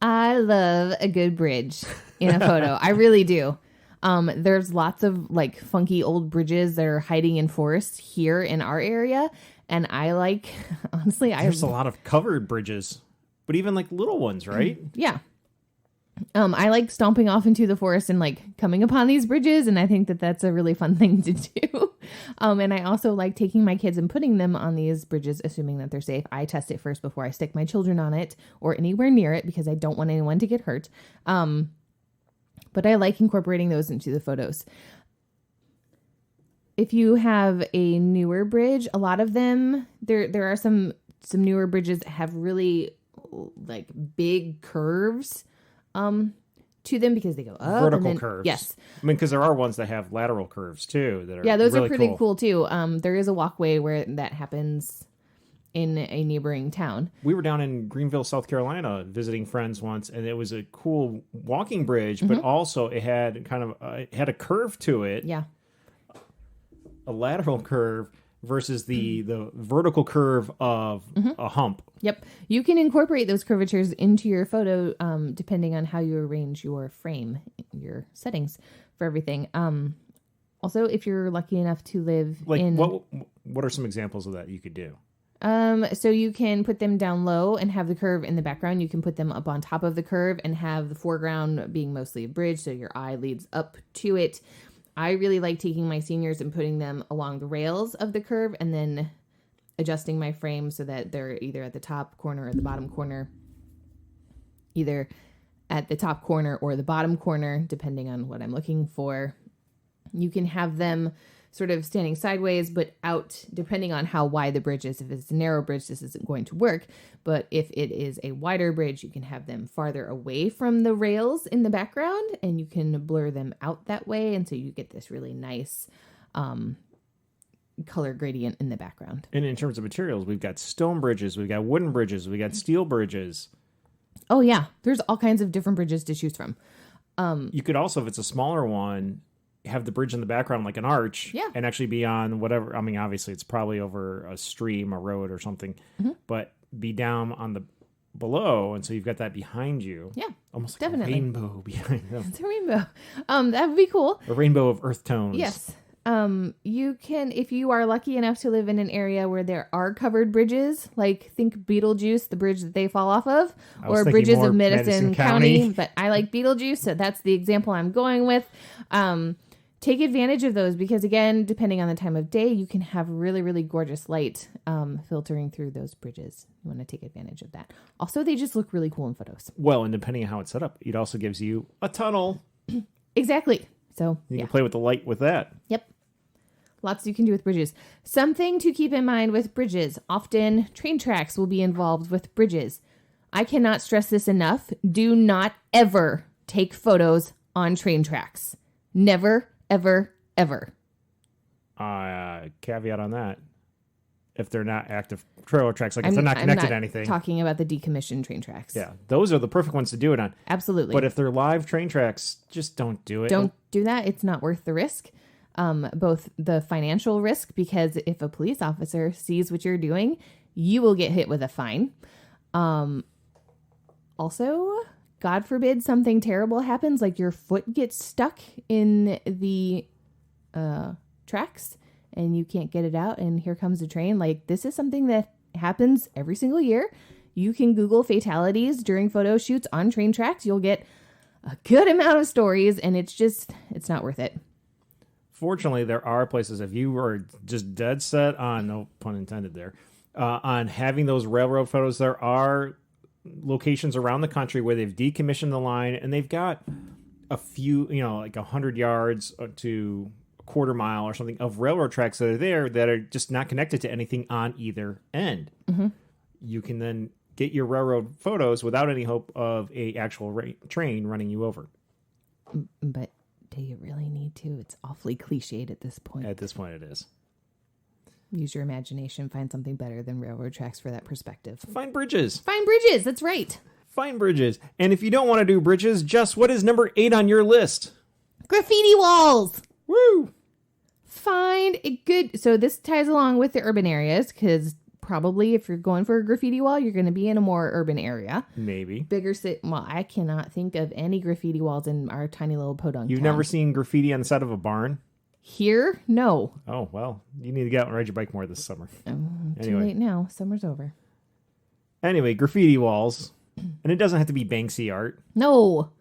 B: I love a good bridge in a photo. I really do. There's lots of like funky old bridges that are hiding in forests here in our area. And I like, honestly,
A: there's a lot of covered bridges, but even like little ones, right?
B: Yeah. I like stomping off into the forest and like coming upon these bridges. And I think that that's a really fun thing to do. And I also like taking my kids and putting them on these bridges, assuming that they're safe. I test it first before I stick my children on it or anywhere near it because I don't want anyone to get hurt. But I like incorporating those into the photos. If you have a newer bridge, a lot of them, there are some newer bridges that have really like big curves to them because they go up.
A: Vertical curves.
B: Yes.
A: I mean, because there are ones that have lateral curves too. That are
B: those
A: really
B: are pretty cool too. There is a walkway where that happens in a neighboring town.
A: We were down in Greenville, South Carolina, visiting friends once, and it was a cool walking bridge, but also it had kind of it had a curve to it.
B: Yeah.
A: A lateral curve versus the vertical curve of a hump.
B: Yep. You can incorporate those curvatures into your photo depending on how you arrange your frame, your settings for everything. Also, if you're lucky enough to live in...
A: What are some examples of that you could do?
B: So you can put them down low and have the curve in the background. You can put them up on top of the curve and have the foreground being mostly a bridge, so your eye leads up to it. I really like taking my seniors and putting them along the rails of the curve and then adjusting my frame so that they're either at the top corner or the bottom corner, either at the top corner or the bottom corner, depending on what I'm looking for. You can have them sort of standing sideways, but out, depending on how wide the bridge is. If it's a narrow bridge, this isn't going to work. But if it is a wider bridge, you can have them farther away from the rails in the background, and you can blur them out that way. And so you get this really nice color gradient in the background.
A: And in terms of materials, we've got stone bridges, we've got wooden bridges, we've got steel bridges.
B: Oh, yeah. There's all kinds of different bridges to choose from.
A: You could also, if it's a smaller one, have the bridge in the background like an arch and actually be on whatever. I mean, obviously it's probably over a stream, a road or something, but be down on the below. And so you've got that behind you.
B: Yeah,
A: almost like
B: definitely.
A: a rainbow behind them.
B: It's a rainbow. That would be cool.
A: A rainbow of earth tones.
B: Yes. You can, if you are lucky enough to live in an area where there are covered bridges, like think Beetlejuice, the bridge that they fall off of, or bridges of Madison County. But I like Beetlejuice, so that's the example I'm going with. Take advantage of those because, again, depending on the time of day, you can have really, really gorgeous light filtering through those bridges. You want to take advantage of that. Also, they just look really cool in photos.
A: Well, and depending on how it's set up, it also gives you a tunnel.
B: Exactly. So
A: you can play with the light with that.
B: Yep. Lots you can do with bridges. Something to keep in mind with bridges. Often train tracks will be involved with bridges. I cannot stress this enough. Do not ever take photos on train tracks. Never, ever, ever.
A: Caveat on that. If they're not active trailer tracks, like if they're not connected to anything.
B: Talking about the decommissioned train tracks.
A: Yeah, those are the perfect ones to do it on.
B: Absolutely.
A: But if they're live train tracks, just don't do it.
B: Don't do that. It's not worth the risk. Both the financial risk, because if a police officer sees what you're doing, you will get hit with a fine. Also, God forbid something terrible happens, like your foot gets stuck in the tracks and you can't get it out, and here comes a train. Like, this is something that happens every single year. You can Google fatalities during photo shoots on train tracks. You'll get a good amount of stories, and it's not worth it.
A: Fortunately, there are places, if you were just dead set on, no pun intended there, on having those railroad photos, there are locations around the country where they've decommissioned the line and they've got a few, like 100 yards to a quarter mile or something of railroad tracks that are there that are just not connected to anything on either end. Mm-hmm. You can then get your railroad photos without any hope of a actual train running you over.
B: But do you really need to? It's awfully cliched at this point.
A: At this point, it is.
B: Use your imagination. Find something better than railroad tracks for that perspective.
A: Find bridges.
B: Find bridges. That's right.
A: Find bridges. And if you don't want to do bridges, Jess, what is number 8 on your list?
B: Graffiti walls.
A: Woo!
B: Find a good... So this ties along with the urban areas, because probably if you're going for a graffiti wall, you're going to be in a more urban area.
A: Maybe.
B: Bigger city. Well, I cannot think of any graffiti walls in our tiny little podunk
A: You've
B: town.
A: never seen graffiti on the side of a barn?
B: Here? No.
A: Oh, well, you need to get out and ride your bike more this summer.
B: Too late now. Summer's over.
A: Anyway, graffiti walls. And it doesn't have to be Banksy art.
B: No.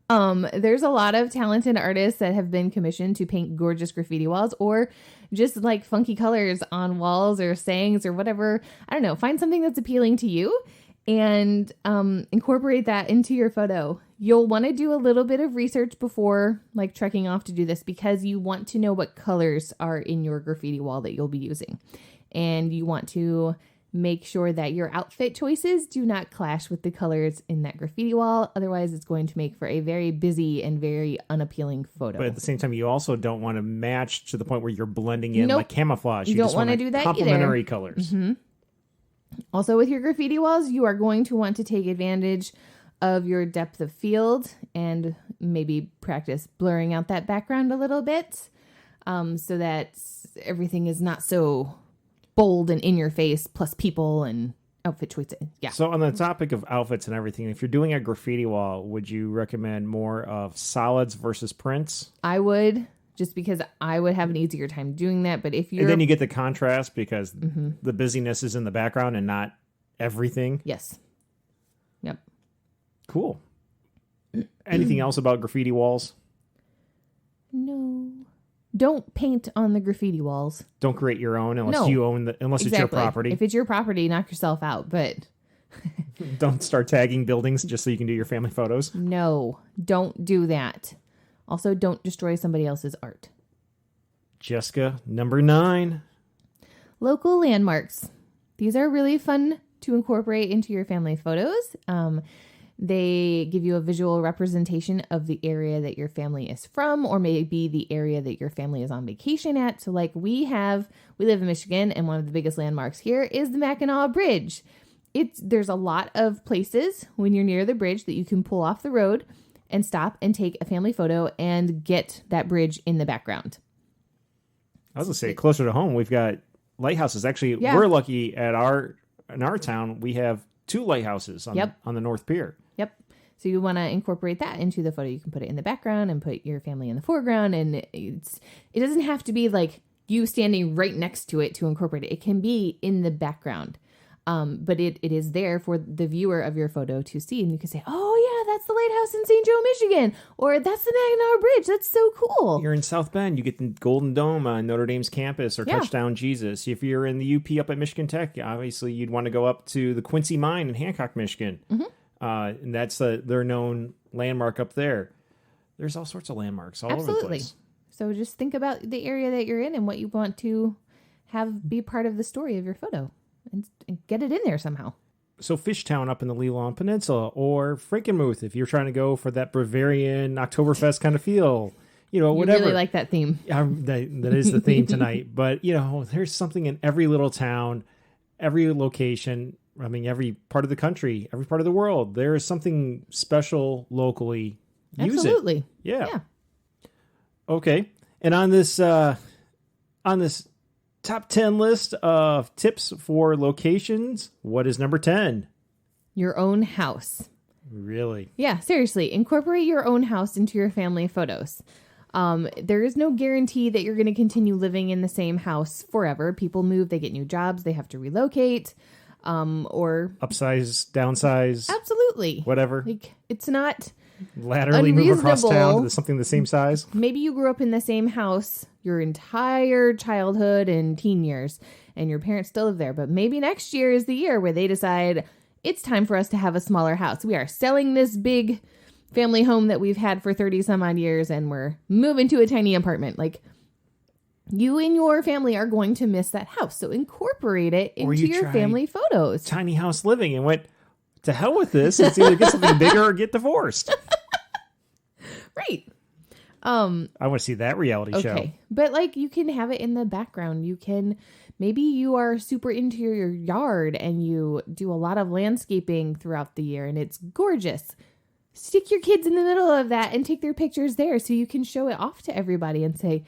B: There's a lot of talented artists that have been commissioned to paint gorgeous graffiti walls or just like funky colors on walls or sayings or whatever. I don't know. Find something that's appealing to you and incorporate that into your photo. You'll want to do a little bit of research before like trekking off to do this because you want to know what colors are in your graffiti wall that you'll be using. And you want to make sure that your outfit choices do not clash with the colors in that graffiti wall. Otherwise, it's going to make for a very busy and very unappealing photo.
A: But at the same time, you also don't want to match to the point where you're blending in like camouflage.
B: You don't want to do that
A: complementary
B: either.
A: colors.
B: Mm-hmm. Also, with your graffiti walls, you are going to want to take advantage of your depth of field and maybe practice blurring out that background a little bit so that everything is not so bold and in your face, plus people and outfit choices. Yeah.
A: So on the topic of outfits and everything, if you're doing a graffiti wall, would you recommend more of solids versus prints?
B: I would, just because I would have an easier time doing that. But if you're...
A: And then you get the contrast because the busyness is in the background and not everything.
B: Yes. Yep.
A: Cool. Anything else about graffiti walls?
B: No. Don't paint on the graffiti walls.
A: Don't create your own unless you own unless it's your property.
B: If it's your property, knock yourself out. But
A: don't start tagging buildings just so you can do your family photos.
B: No, don't do that. Also, don't destroy somebody else's art.
A: Jessica, number 9.
B: Local landmarks. These are really fun to incorporate into your family photos. They give you a visual representation of the area that your family is from, or maybe the area that your family is on vacation at. So like we live in Michigan, and one of the biggest landmarks here is the Mackinac Bridge. There's a lot of places when you're near the bridge that you can pull off the road and stop and take a family photo and get that bridge in the background.
A: I was going to say, closer to home, we've got lighthouses. Actually, we're lucky in our town, we have 2 lighthouses on the North Pier.
B: Yep. So you want to incorporate that into the photo. You can put it in the background and put your family in the foreground. And it doesn't have to be like you standing right next to it to incorporate it. It can be in the background. But it is there for the viewer of your photo to see. And you can say, oh, yeah, that's the lighthouse in St. Joe, Michigan. Or that's the Mackinac Bridge. That's so cool.
A: You're in South Bend. You get the Golden Dome on Notre Dame's campus or Touchdown Jesus. If you're in the UP up at Michigan Tech, obviously you'd want to go up to the Quincy Mine in Hancock, Michigan. Mm-hmm. And that's their known landmark up there. There's all sorts of landmarks all over the place.
B: So just think about the area that you're in and what you want to have be part of the story of your photo and get it in there somehow.
A: So Fishtown up in the Leland Peninsula, or Frankenmuth if you're trying to go for that Bavarian Oktoberfest kind of feel. Whatever.
B: You really like that theme.
A: That is the theme tonight. But, there's something in every little town, every location. I mean, every part of the country, every part of the world, there is something special locally.
B: Absolutely.
A: Use it. Yeah. Okay. And on this top 10 list of tips for locations, what is number 10?
B: Your own house.
A: Really?
B: Yeah, seriously. Incorporate your own house into your family photos. There is no guarantee that you're going to continue living in the same house forever. People move, they get new jobs, they have to relocate. Or
A: upsize, downsize.
B: Absolutely.
A: Whatever.
B: Like it's not
A: laterally move across town to something the same size.
B: Maybe you grew up in the same house your entire childhood and teen years and your parents still live there. But maybe next year is the year where they decide it's time for us to have a smaller house. We are selling this big family home that we've had for 30 some odd years and we're moving to a tiny apartment. Like you and your family are going to miss that house. So incorporate it into your family photos.
A: Tiny house living and went, to hell with this. It's either get something bigger or get divorced.
B: Right.
A: I want to see that reality show.
B: Okay. But like you can have it in the background. Maybe you are super into your yard and you do a lot of landscaping throughout the year and it's gorgeous. Stick your kids in the middle of that and take their pictures there so you can show it off to everybody and say,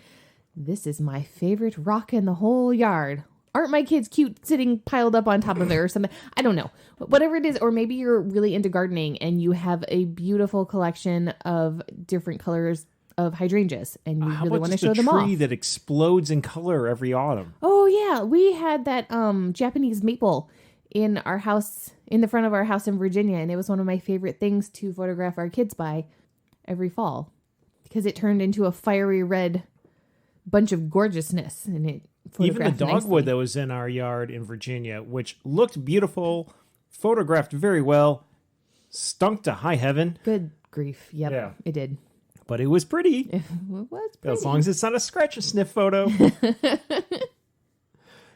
B: this is my favorite rock in the whole yard. Aren't my kids cute sitting piled up on top of it or something? I don't know. Whatever it is, or maybe you're really into gardening and you have a beautiful collection of different colors of hydrangeas and you really want to show them off.
A: A tree that explodes in color every autumn.
B: Oh yeah, we had that Japanese maple in our house, in the front of our house in Virginia, and it was one of my favorite things to photograph our kids by every fall because it turned into a fiery red bunch of gorgeousness, and it
A: even the dogwood
B: nicely.
A: that was in our yard in Virginia, which looked beautiful, photographed very well, stunk to high heaven.
B: Good grief! Yep,
A: Yeah.
B: It did.
A: But it was pretty.
B: It was pretty.
A: As long as it's not a scratch and sniff photo.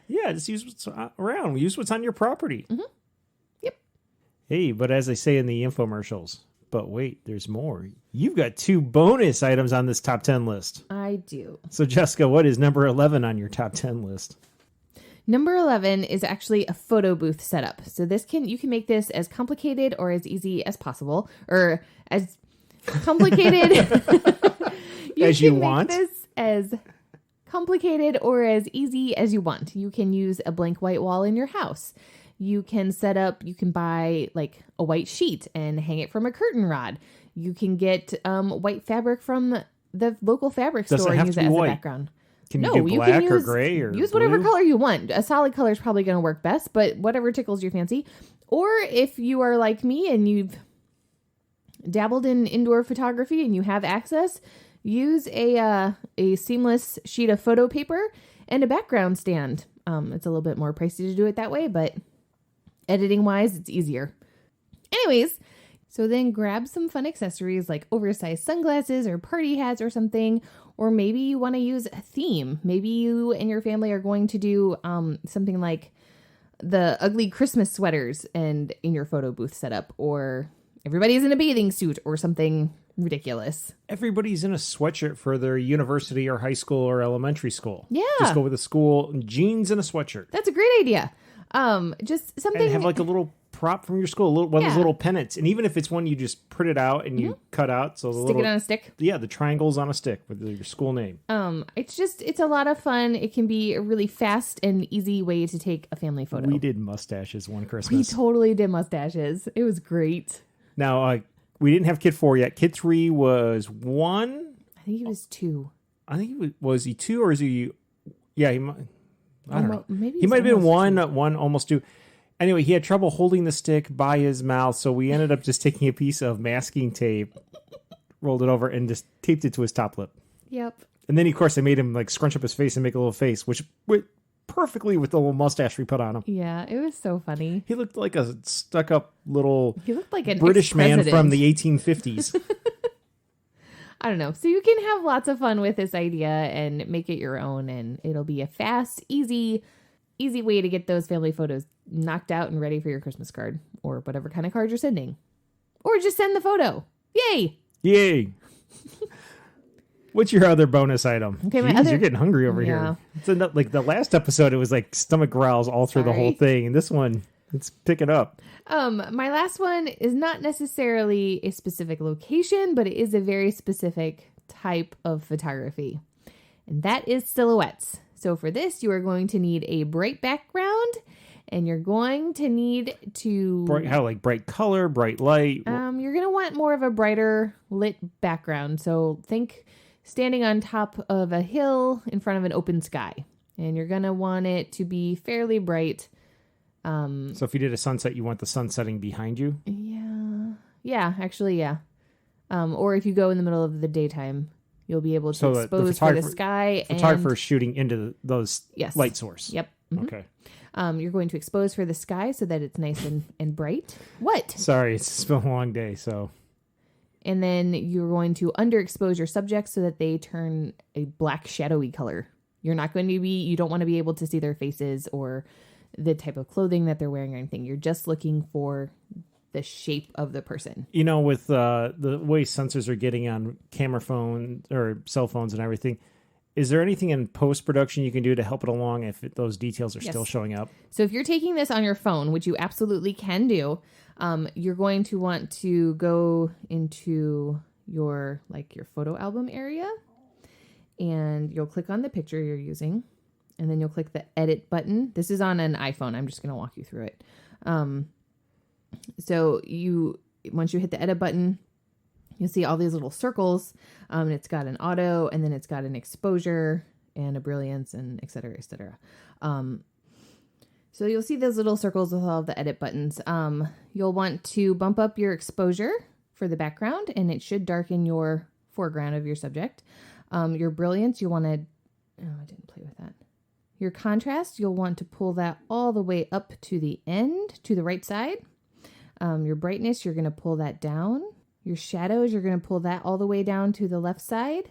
A: Yeah, just use what's around. Use what's on your property.
B: Mm-hmm. Yep.
A: Hey, but as they say in the infomercials, but wait, there's more. You've got 2 bonus items on this top 10 list.
B: I do.
A: So, Jessica, what is number 11 on your top 10 list?
B: Number 11 is actually a photo booth setup. So you can make this as complicated or as easy as possible, or as complicated
A: as you want.
B: Make this as complicated or as easy as you want. You can use a blank white wall in your house. You can buy like a white sheet and hang it from a curtain rod. You can get white fabric from the local fabric
A: Does it
B: store
A: have
B: and use
A: to
B: it
A: be
B: as
A: white?
B: a background.
A: Can you do black or gray or
B: use whatever
A: blue?
B: color you want. A solid color is probably going to work best, but whatever tickles your fancy. Or if you are like me and you've dabbled in indoor photography and you have access, use a seamless sheet of photo paper and a background stand. It's a little bit more pricey to do it that way, but editing wise, it's easier. Anyways, so then grab some fun accessories like oversized sunglasses or party hats or something, or maybe you want to use a theme. Maybe you and your family are going to do something like the ugly Christmas sweaters and in your photo booth setup, or everybody's in a bathing suit or something ridiculous.
A: Everybody's in a sweatshirt for their university or high school or elementary school.
B: Yeah.
A: Just go with a school jeans and a sweatshirt.
B: That's a great idea. Just something.
A: And have like a little prop from your school, one of those little pennants. And even if it's one you just print it out and you cut out. So
B: Stick it on a stick.
A: Yeah, the triangle's on a stick with your school name.
B: It's a lot of fun. It can be a really fast and easy way to take a family photo.
A: We did mustaches one
B: We
A: Christmas.
B: totally did mustaches. It was great.
A: Now, we didn't have Kid 4 yet. Kid 3 was 1.
B: I think he was 2.
A: I think was he 2 or is he? Yeah, he might. I don't know.
B: Maybe
A: He might have been
B: almost
A: 1, almost 2. Anyway, he had trouble holding the stick by his mouth, so we ended up just taking a piece of masking tape, rolled it over, and just taped it to his top lip.
B: Yep.
A: And then, of course, I made him like scrunch up his face and make a little face, which went perfectly with the little mustache we put on him.
B: Yeah, it was so funny.
A: He looked like a stuck-up little
B: He looked like an
A: British man
B: ex-president.
A: from the 1850s.
B: I don't know. So you can have lots of fun with this idea and make it your own, and it'll be a fast, easy way to get those family photos knocked out and ready for your Christmas card or whatever kind of card you're sending. Or just send the photo. Yay!
A: Yay! What's your other bonus item?
B: Okay,
A: Jeez, you're getting hungry over
B: Yeah.
A: here. It's like the last episode, it was like stomach growls all through the whole
B: Sorry.
A: thing, and this one, it's picking up.
B: My last one is not necessarily a specific location, but it is a very specific type of photography. And that is silhouettes. So for this, you are going to need a bright background, and you're going to need to
A: Bright color, bright light.
B: you're going to want more of a brighter lit background. So think standing on top of a hill in front of an open sky. And you're going to want it to be fairly bright.
A: So if you did a sunset, you want the sun setting behind you?
B: Yeah, actually, yeah. Or if you go in the middle of the daytime, you'll be able to
A: So the
B: expose for the sky.
A: Photographer is shooting into those
B: Yes.
A: light source.
B: Yep. Mhm.
A: Okay.
B: You're going to expose for the sky so that it's nice and bright. What?
A: Sorry, it's been a long day, so.
B: And then you're going to underexpose your subjects so that they turn a black shadowy color. You don't want to be able to see their faces or the type of clothing that they're wearing or anything. You're just looking for the shape of the person.
A: You know, with the way sensors are getting on camera phones or cell phones and everything, is there anything in post-production you can do to help it along if those details are still showing up?
B: So if you're taking this on your phone, which you absolutely can do, you're going to want to go into your photo album area, and you'll click on the picture you're using, and then you'll click the edit button. This is on an iPhone. I'm just going to walk you through it. So once you hit the edit button, you'll see all these little circles. And it's got an auto, and then it's got an exposure and a brilliance, and et cetera, et cetera. So you'll see those little circles with all of the edit buttons. You'll want to bump up your exposure for the background, and it should darken your foreground of your subject. Your brilliance, you want to... Oh, I didn't play with that. Your contrast, you'll want to pull that all the way up to the end, to the right side. Your brightness, you're going to pull that down. Your shadows, you're going to pull that all the way down to the left side.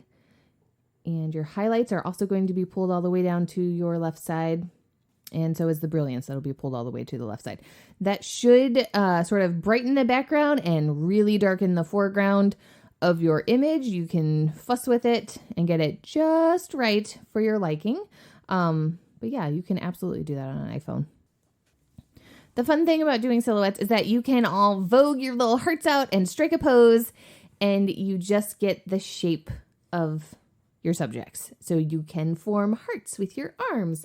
B: And your highlights are also going to be pulled all the way down to your left side. And so is the brilliance. That'll be pulled all the way to the left side. That should sort of brighten the background and really darken the foreground of your image. You can fuss with it and get it just right for your liking. But yeah, you can absolutely do that on an iPhone. The fun thing about doing silhouettes is that you can all vogue your little hearts out and strike a pose, and you just get the shape of your subjects. So you can form hearts with your arms,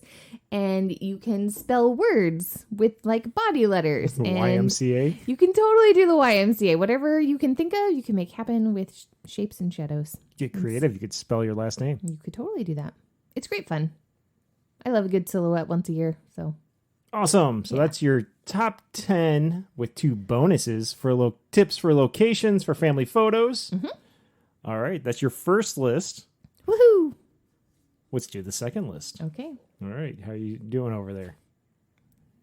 B: and you can spell words with body letters.
A: The YMCA?
B: You can totally do the YMCA. Whatever you can think of, you can make happen with shapes and shadows.
A: Get creative. You could spell your last name.
B: You could totally do that. It's great fun. I love a good silhouette once a year, so...
A: Awesome. So that's your top 10 with 2 bonuses for tips for locations for family photos. Mm-hmm. All right. That's your first list.
B: Woohoo!
A: Let's do the second list.
B: Okay.
A: All right. How are you doing over there?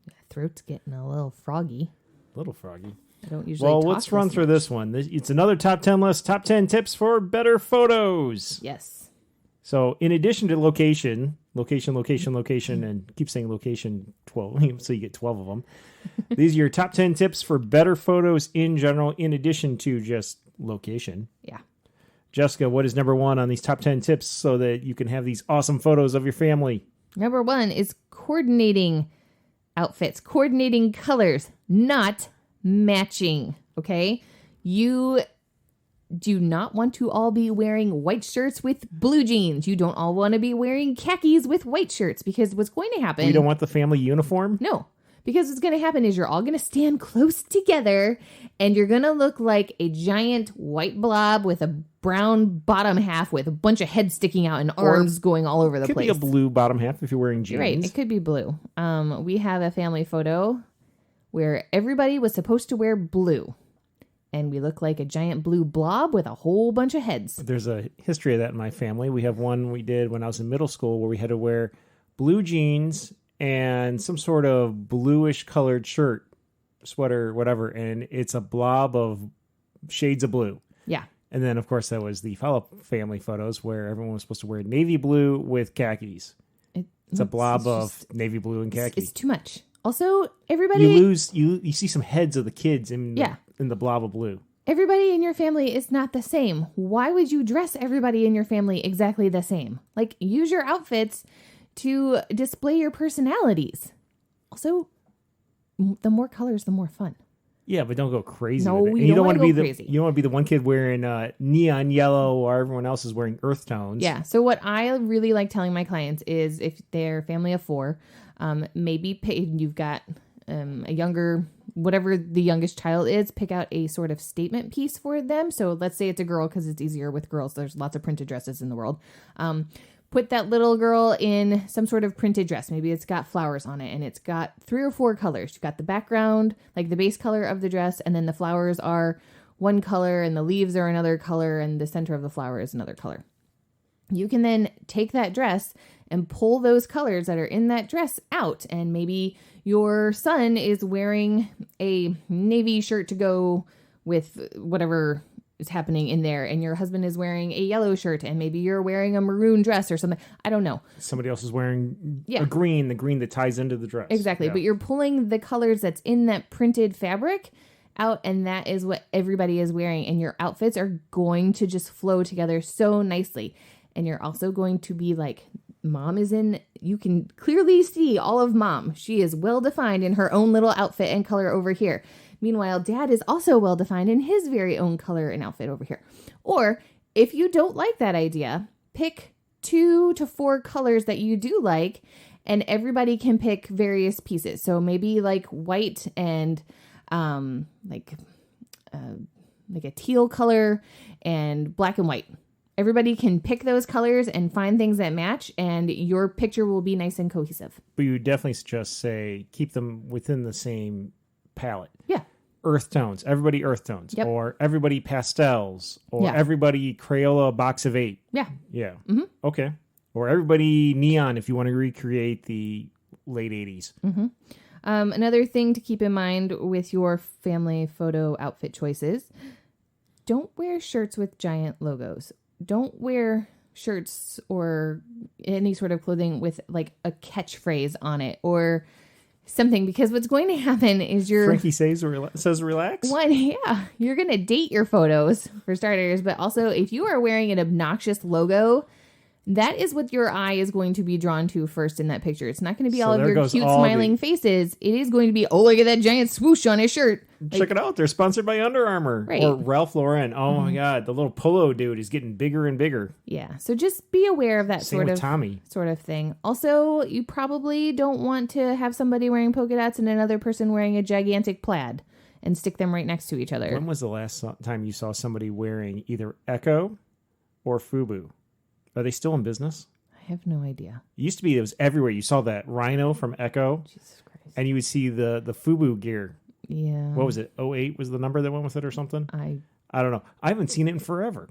B: My throat's getting a little froggy.
A: A little froggy.
B: I don't usually
A: Well, let's run through this one. It's another top 10 list. Top 10 tips for better photos.
B: Yes.
A: So in addition to location, and keep saying location 12, so you get 12 of them. These are your top 10 tips for better photos in general, in addition to just location.
B: Yeah.
A: Jessica, what is number 1 on these top 10 tips so that you can have these awesome photos of your family?
B: Number 1 is coordinating outfits, coordinating colors, not matching. Okay. You do not want to all be wearing white shirts with blue jeans. You don't all want to be wearing khakis with white shirts, because what's going to happen...
A: We don't want the family uniform?
B: No, because what's going to happen is you're all going to stand close together, and you're going to look like a giant white blob with a brown bottom half with a bunch of heads sticking out and arms going all over the place.
A: It could be a blue bottom half if you're wearing jeans.
B: Right, it could be blue. We have a family photo where everybody was supposed to wear blue. And we look like a giant blue blob with a whole bunch of heads.
A: There's a history of that in my family. We have one we did when I was in middle school where we had to wear blue jeans and some sort of bluish colored shirt, sweater, whatever. And it's a blob of shades of blue.
B: Yeah.
A: And then, of course, that was the follow-up family photos where everyone was supposed to wear navy blue with khakis. It's a blob of navy blue and khaki.
B: It's too much. Also, everybody...
A: You see some heads of the kids in the blob of blue.
B: Everybody in your family is not the same. Why would you dress everybody in your family exactly the same? Use your outfits to display your personalities. Also, the more colors, the more fun.
A: Yeah, but don't go crazy
B: No,
A: with it.
B: you don't want to go
A: crazy. You don't want to be the one kid wearing neon yellow while everyone else is wearing earth tones.
B: Yeah, so what I really like telling my clients is if they're a family of 4, maybe you've got a younger... whatever the youngest child is, pick out a sort of statement piece for them. So let's say it's a girl, because it's easier with girls. There's lots of printed dresses in the world. Put that little girl in some sort of printed dress. Maybe it's got flowers on it, and it's got 3 or 4 colors. You've got the background, like the base color of the dress, and then the flowers are one color, and the leaves are another color, and the center of the flower is another color. You can then take that dress and pull those colors that are in that dress out, and maybe your son is wearing a navy shirt to go with whatever is happening in there, and your husband is wearing a yellow shirt, and maybe you're wearing a maroon dress or something. I don't know.
A: Somebody else is wearing the green that ties into the dress.
B: Exactly. Yeah. But you're pulling the colors that's in that printed fabric out, and that is what everybody is wearing. And your outfits are going to just flow together so nicely. And you're also going to be like, mom is in, you can clearly see all of mom. She is well defined in her own little outfit and color over here. Meanwhile, dad is also well defined in his very own color and outfit over here. Or if you don't like that idea, pick 2 to 4 colors that you do like, and everybody can pick various pieces. So maybe like white and like a teal color and black and white. Everybody can pick those colors and find things that match, and your picture will be nice and cohesive.
A: But you definitely just say keep them within the same palette.
B: Yeah.
A: Earth tones. Everybody earth tones.
B: Yep.
A: Or everybody pastels. Or
B: Yeah.
A: everybody Crayola box of 8.
B: Yeah.
A: Yeah.
B: Mm-hmm.
A: Okay. Or everybody neon if you want to recreate the late 80s.
B: Mm-hmm. Another thing to keep in mind with your family photo outfit choices, don't wear shirts with giant logos. Don't wear shirts or any sort of clothing with like a catchphrase on it or something, because what's going to happen is
A: Frankie says relax.
B: You're going to date your photos for starters, but also if you are wearing an obnoxious logo, that is what your eye is going to be drawn to first in that picture. It's not going to be all of your cute smiling faces. It is going to be, oh, look at that giant swoosh on his shirt.
A: Check it out. They're sponsored by Under Armour or Ralph Lauren. Oh my God. The little polo dude is getting bigger and bigger.
B: Yeah. So just be aware of that
A: sort of
B: thing. Also, you probably don't want to have somebody wearing polka dots and another person wearing a gigantic plaid and stick them right next to each other.
A: When was the last time you saw somebody wearing either Echo or Fubu? Are they still in business?
B: I have no idea.
A: It used to be, it was everywhere. You saw that Rhino from Echo.
B: Jesus Christ.
A: And you would see the Fubu gear.
B: Yeah.
A: What was it? 08 was the number that went with it or something? I don't know. I haven't seen it in forever.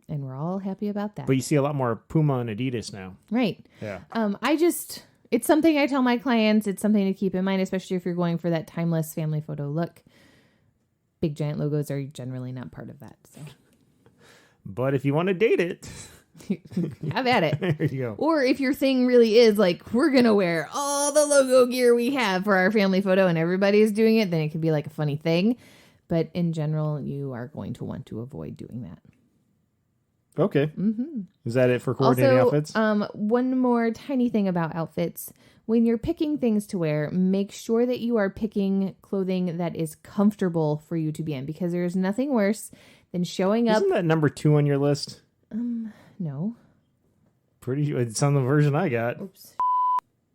B: And we're all happy about that.
A: But you see a lot more Puma and Adidas now.
B: Right.
A: Yeah.
B: It's something I tell my clients. It's something to keep in mind, especially if you're going for that timeless family photo look. Big giant logos are generally not part of that. So.
A: But if you want to date it...
B: have at it.
A: There you go.
B: Or if your thing really is like, we're going to wear all the logo gear we have for our family photo and everybody's doing it, then it could be like a funny thing. But in general, you are going to want to avoid doing that.
A: Okay.
B: Mm-hmm.
A: Is that it for coordinating outfits?
B: One more tiny thing about outfits. When you're picking things to wear, make sure that you are picking clothing that is comfortable for you to be in, because there's nothing worse than showing up.
A: Isn't that number 2 on your list?
B: No.
A: It's on the version I got.
B: Oops.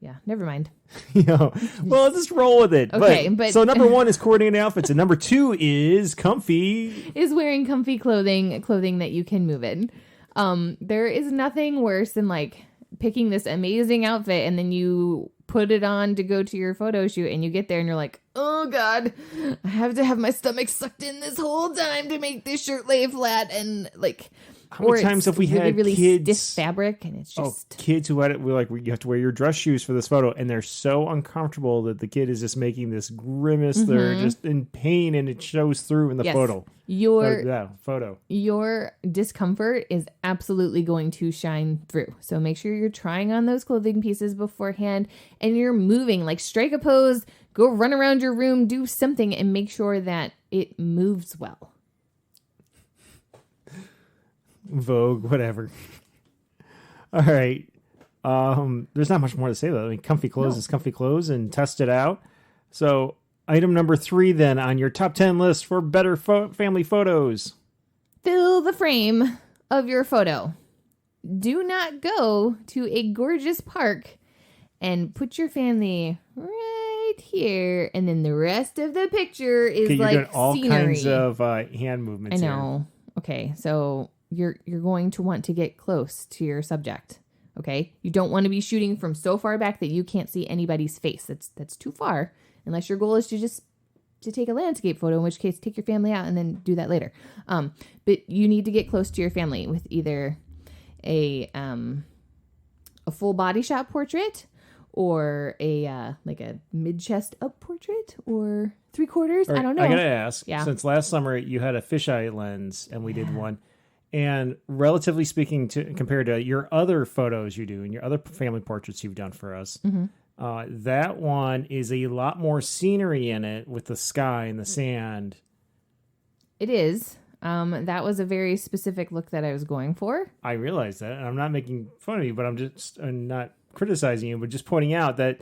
B: Yeah, never mind.
A: Well, just roll with it.
B: Okay, but
A: so number 1 is coordinating outfits, and number 2 is comfy.
B: Is wearing comfy clothing that you can move in. There is nothing worse than like picking this amazing outfit and then you put it on to go to your photo shoot and you get there and you're like, oh God, I have to have my stomach sucked in this whole time to make this shirt lay flat, and like.
A: How many times have we had
B: really
A: kids,
B: stiff fabric, and it's just
A: kids who had it? We're like, you have to wear your dress shoes for this photo, and they're so uncomfortable that the kid is just making this grimace. Mm-hmm. They're just in pain, and it shows through in the photo.
B: Your discomfort is absolutely going to shine through. So make sure you're trying on those clothing pieces beforehand, and you're moving. Like strike a pose, go run around your room, do something, and make sure that it moves well.
A: Vogue, whatever. All right. There's not much more to say though. I mean, comfy clothes is comfy clothes, and test it out. So item number 3 then on your top 10 list for better family photos.
B: Fill the frame of your photo. Do not go to a gorgeous park and put your family right here, and then the rest of the picture is like
A: doing all
B: scenery.
A: Kinds of hand movements.
B: I know. Here. Okay, so you're going to want to get close to your subject. Okay, you don't want to be shooting from so far back that you can't see anybody's face. That's too far. Unless your goal is to take a landscape photo, in which case take your family out and then do that later. But you need to get close to your family with either a full body shot portrait, or a like a mid chest up portrait, or 3/4.
A: Right,
B: I don't know.
A: I gotta ask. Yeah. Since last summer you had a fisheye lens, and we did one. And relatively speaking, compared to your other photos you do and your other family portraits you've done for us, that one is a lot more scenery in it with the sky and the sand
B: It is. That was a very specific look that I was going for.
A: I realize that, and I'm not making fun of you, but I'm not criticizing you, but just pointing out that,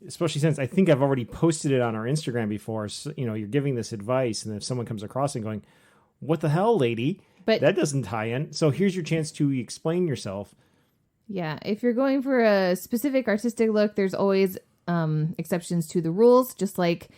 A: especially since I think I've already posted it on our Instagram before, so, you're giving this advice, and if someone comes across and going, what the hell, lady? But that doesn't tie in. So here's your chance to explain yourself.
B: Yeah, if you're going for a specific artistic look, there's always exceptions to the rules, just like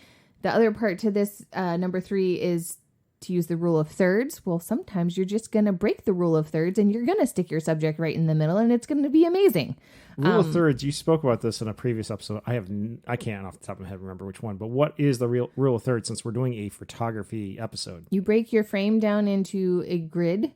B: the other part to this, number 3 is to use the rule of thirds. Well, sometimes you're just going to break the rule of thirds and you're going to stick your subject right in the middle and it's going to be amazing.
A: Rule of thirds, you spoke about this in a previous episode. I can't off the top of my head remember which one, but what is the real rule of thirds since we're doing a photography episode?
B: You break your frame down into a grid.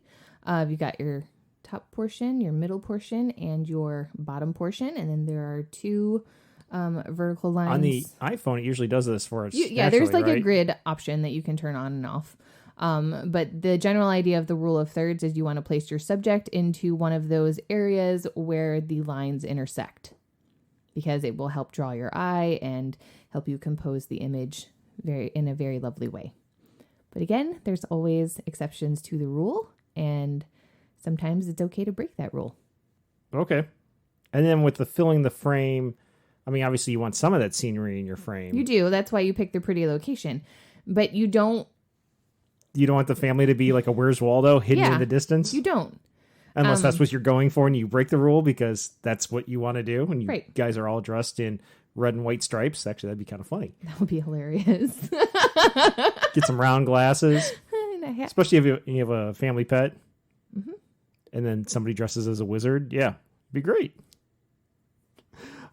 B: You've got your top portion, your middle portion, and your bottom portion. And then there are 2 vertical lines.
A: On the iPhone, it usually does this for us.
B: There's like
A: right?
B: a grid option that you can turn on and off. But the general idea of the rule of thirds is you want to place your subject into one of those areas where the lines intersect, because it will help draw your eye and help you compose the image in a very lovely way. But again, there's always exceptions to the rule, and sometimes it's okay to break that rule.
A: Okay. And then with the filling the frame, I mean, obviously you want some of that scenery in your frame.
B: You do. That's why you pick the pretty location. But you don't
A: want the family to be like a Where's Waldo hidden in the distance?
B: You don't.
A: Unless that's what you're going for and you break the rule because that's what you want to do. And you guys are all dressed in red and white stripes. Actually, that'd be kind of funny.
B: That would be hilarious.
A: Get some round glasses. Especially if you have a family pet. Mm-hmm. And then somebody dresses as a wizard. Yeah, it'd be great.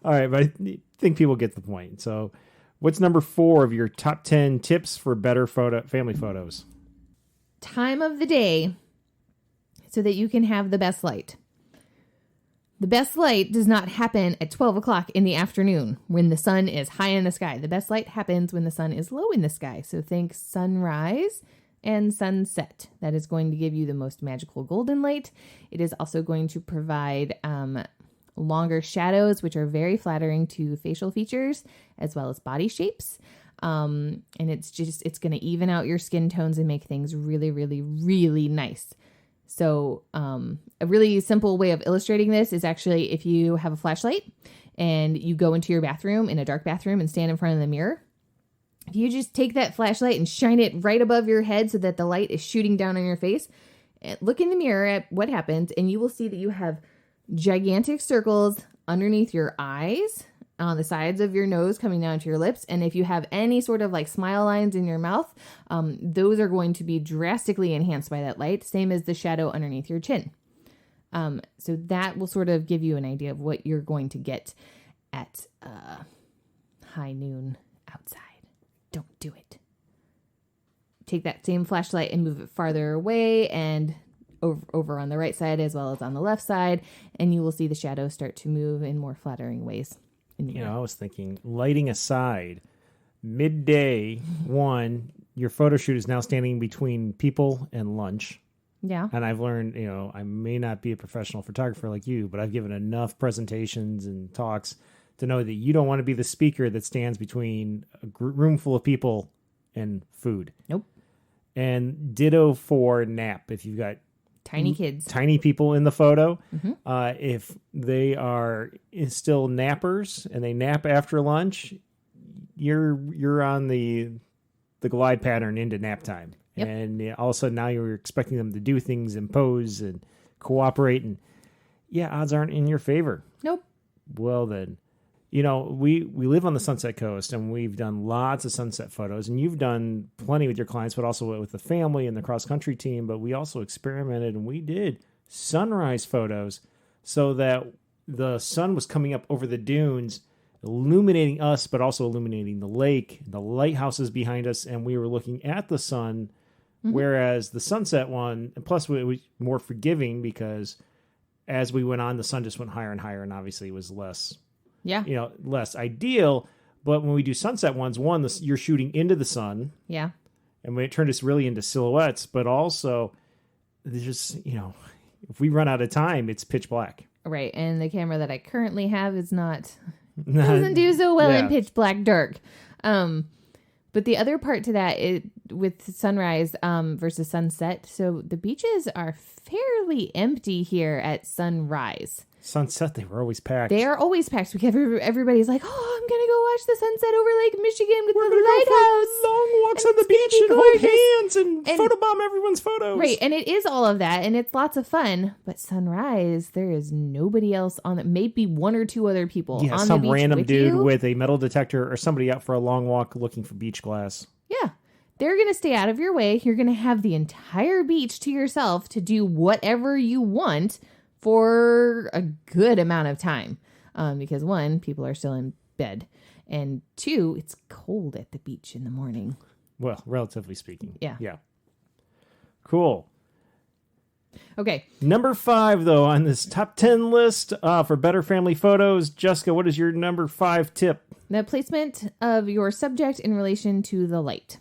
A: All right, but I think people get the point. So what's number 4 of your top 10 tips for better family photos?
B: Time of the day so that you can have the best light. The best light does not happen at 12 o'clock in the afternoon when the sun is high in the sky. The best light happens when the sun is low in the sky. So think sunrise and sunset. That is going to give you the most magical golden light. It is also going to provide longer shadows, which are very flattering to facial features as well as body shapes. And it's going to even out your skin tones and make things really, really, really nice. So a really simple way of illustrating this is actually if you have a flashlight and you go into your bathroom, in a dark bathroom, and stand in front of the mirror. If you just take that flashlight and shine it right above your head so that the light is shooting down on your face, look in the mirror at what happens, and you will see that you have gigantic circles underneath your eyes, on the sides of your nose coming down to your lips. And if you have any sort of like smile lines in your mouth, those are going to be drastically enhanced by that light, same as the shadow underneath your chin. So that will sort of give you an idea of what you're going to get at high noon outside. Don't do it. Take that same flashlight and move it farther away and over on the right side as well as on the left side, and you will see the shadows start to move in more flattering ways.
A: I was thinking, lighting aside, midday, your photo shoot is now standing between people and lunch.
B: Yeah.
A: And I've learned, I may not be a professional photographer like you, but I've given enough presentations and talks to know that you don't want to be the speaker that stands between a room full of people and food.
B: Nope.
A: And ditto for nap. If you've got
B: tiny kids,
A: tiny people in the photo, if they are still nappers and they nap after lunch, you're on the glide pattern into nap time. Yep. And all of a sudden now you're expecting them to do things and pose and cooperate, and odds aren't in your favor.
B: Nope.
A: Well then, we live on the Sunset Coast, and we've done lots of sunset photos, and you've done plenty with your clients, but also with the family and the cross-country team. But we also experimented, and we did sunrise photos so that the sun was coming up over the dunes, illuminating us, but also illuminating the lake, the lighthouses behind us, and we were looking at the sun, whereas the sunset one, and plus it was more forgiving because as we went on, the sun just went higher and higher, and obviously it was less... less ideal. But when we do sunset ones, you're shooting into the sun. Yeah. And when it turned us really into silhouettes, but also there's just, if we run out of time, it's pitch black.
B: Right. And the camera that I currently have is doesn't do so well in pitch black dark. But the other part to that, with sunrise versus sunset. So the beaches are fairly empty here at sunrise.
A: Sunset, they were always packed.
B: They are always packed because everybody's like, oh, I'm going to go watch the sunset over Lake Michigan with the lighthouse.
A: Long walks on the beach and hold hands and photobomb everyone's photos.
B: Right, and it is all of that, and it's lots of fun. But sunrise, there is nobody else on it. Maybe one or two other people on the beach.
A: Some random dude with a metal detector or somebody out for a long walk looking for beach glass.
B: Yeah. They're going to stay out of your way. You're going to have the entire beach to yourself to do whatever you want for a good amount of time. Because one, people are still in bed. And two, it's cold at the beach in the morning.
A: Well, relatively speaking.
B: Yeah.
A: Yeah. Cool.
B: Okay.
A: Number 5, though, on this top 10 list for better family photos. Jessica, what is your number 5 tip?
B: The placement of your subject in relation to the light.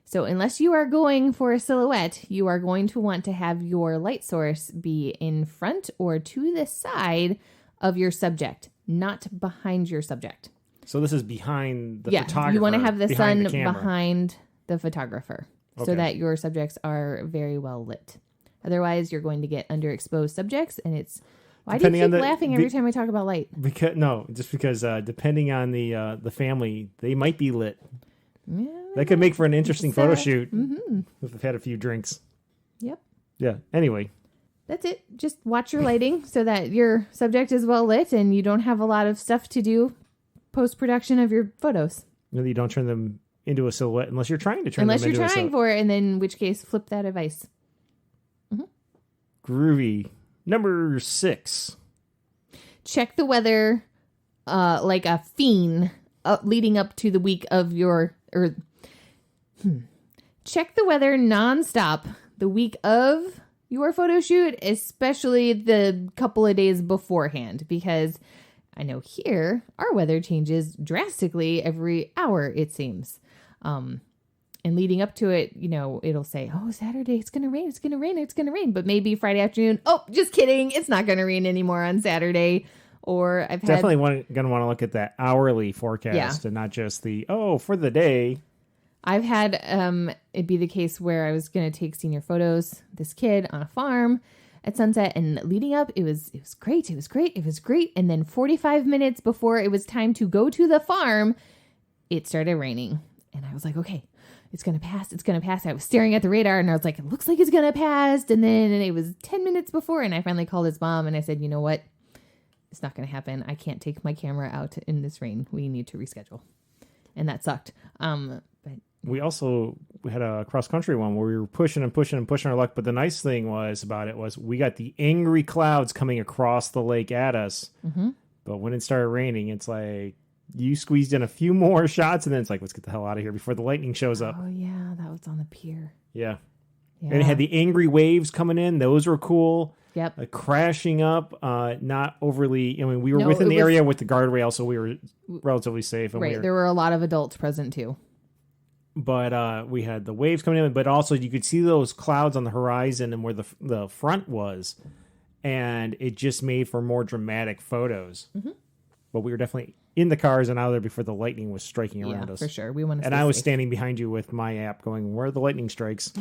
B: So unless you are going for a silhouette, you are going to want to have your light source be in front or to the side of your subject, not behind your subject.
A: So this is behind the photographer.
B: You want to have the sun
A: camera.
B: behind the photographer so that your subjects are very well lit. Otherwise, you're going to get underexposed subjects, and it's... Why do you keep laughing every time I talk about light?
A: Because depending on the family, they might be lit.
B: Yeah,
A: that could make for an interesting photo shoot if they've had a few drinks.
B: Yep.
A: Yeah. Anyway.
B: That's it. Just watch your lighting so that your subject is well lit and you don't have a lot of stuff to do post-production of your photos.
A: You don't turn them into a silhouette unless you're trying to turn them into a silhouette.
B: Unless you're trying for it, and then in which case, flip that advice.
A: Groovy. Number 6.
B: Check the weather like a fiend leading up to the week of your... Check the weather nonstop the week of your photo shoot, especially the couple of days beforehand, because I know here our weather changes drastically every hour, it seems. And leading up to it, it'll say, oh, Saturday, it's going to rain, it's going to rain, it's going to rain. But maybe Friday afternoon, oh, just kidding, it's not going to rain anymore on Saturday. Or I've
A: definitely going to want to look at that hourly forecast and not just for the day.
B: I've had it be the case where I was going to take senior photos, this kid on a farm at sunset, and leading up, it was great. And then 45 minutes before it was time to go to the farm, it started raining. And I was like, okay, it's going to pass. It's going to pass. I was staring at the radar and I was like, it looks like it's going to pass. And then it was 10 minutes before, and I finally called his mom and I said, you know what? It's not going to happen. I can't take my camera out in this rain. We need to reschedule. And that sucked. But
A: we had a cross-country one where we were pushing our luck. But the nice thing about it was we got the angry clouds coming across the lake at us. Mm-hmm. But when it started raining, it's like you squeezed in a few more shots, and then it's like, let's get the hell out of here before the lightning shows up.
B: Oh, yeah. That was on the pier.
A: Yeah. And it had the angry waves coming in. Those were cool.
B: Yep.
A: Crashing up, not overly... we were within the area with the guardrail, so we were relatively safe. And
B: there were a lot of adults present, too.
A: But we had the waves coming in, but also you could see those clouds on the horizon and where the front was, and it just made for more dramatic photos. Mm-hmm. But we were definitely in the cars and out of there before the lightning was striking around us.
B: For sure. We want to.
A: And I was standing behind you with my app going, where are the lightning strikes?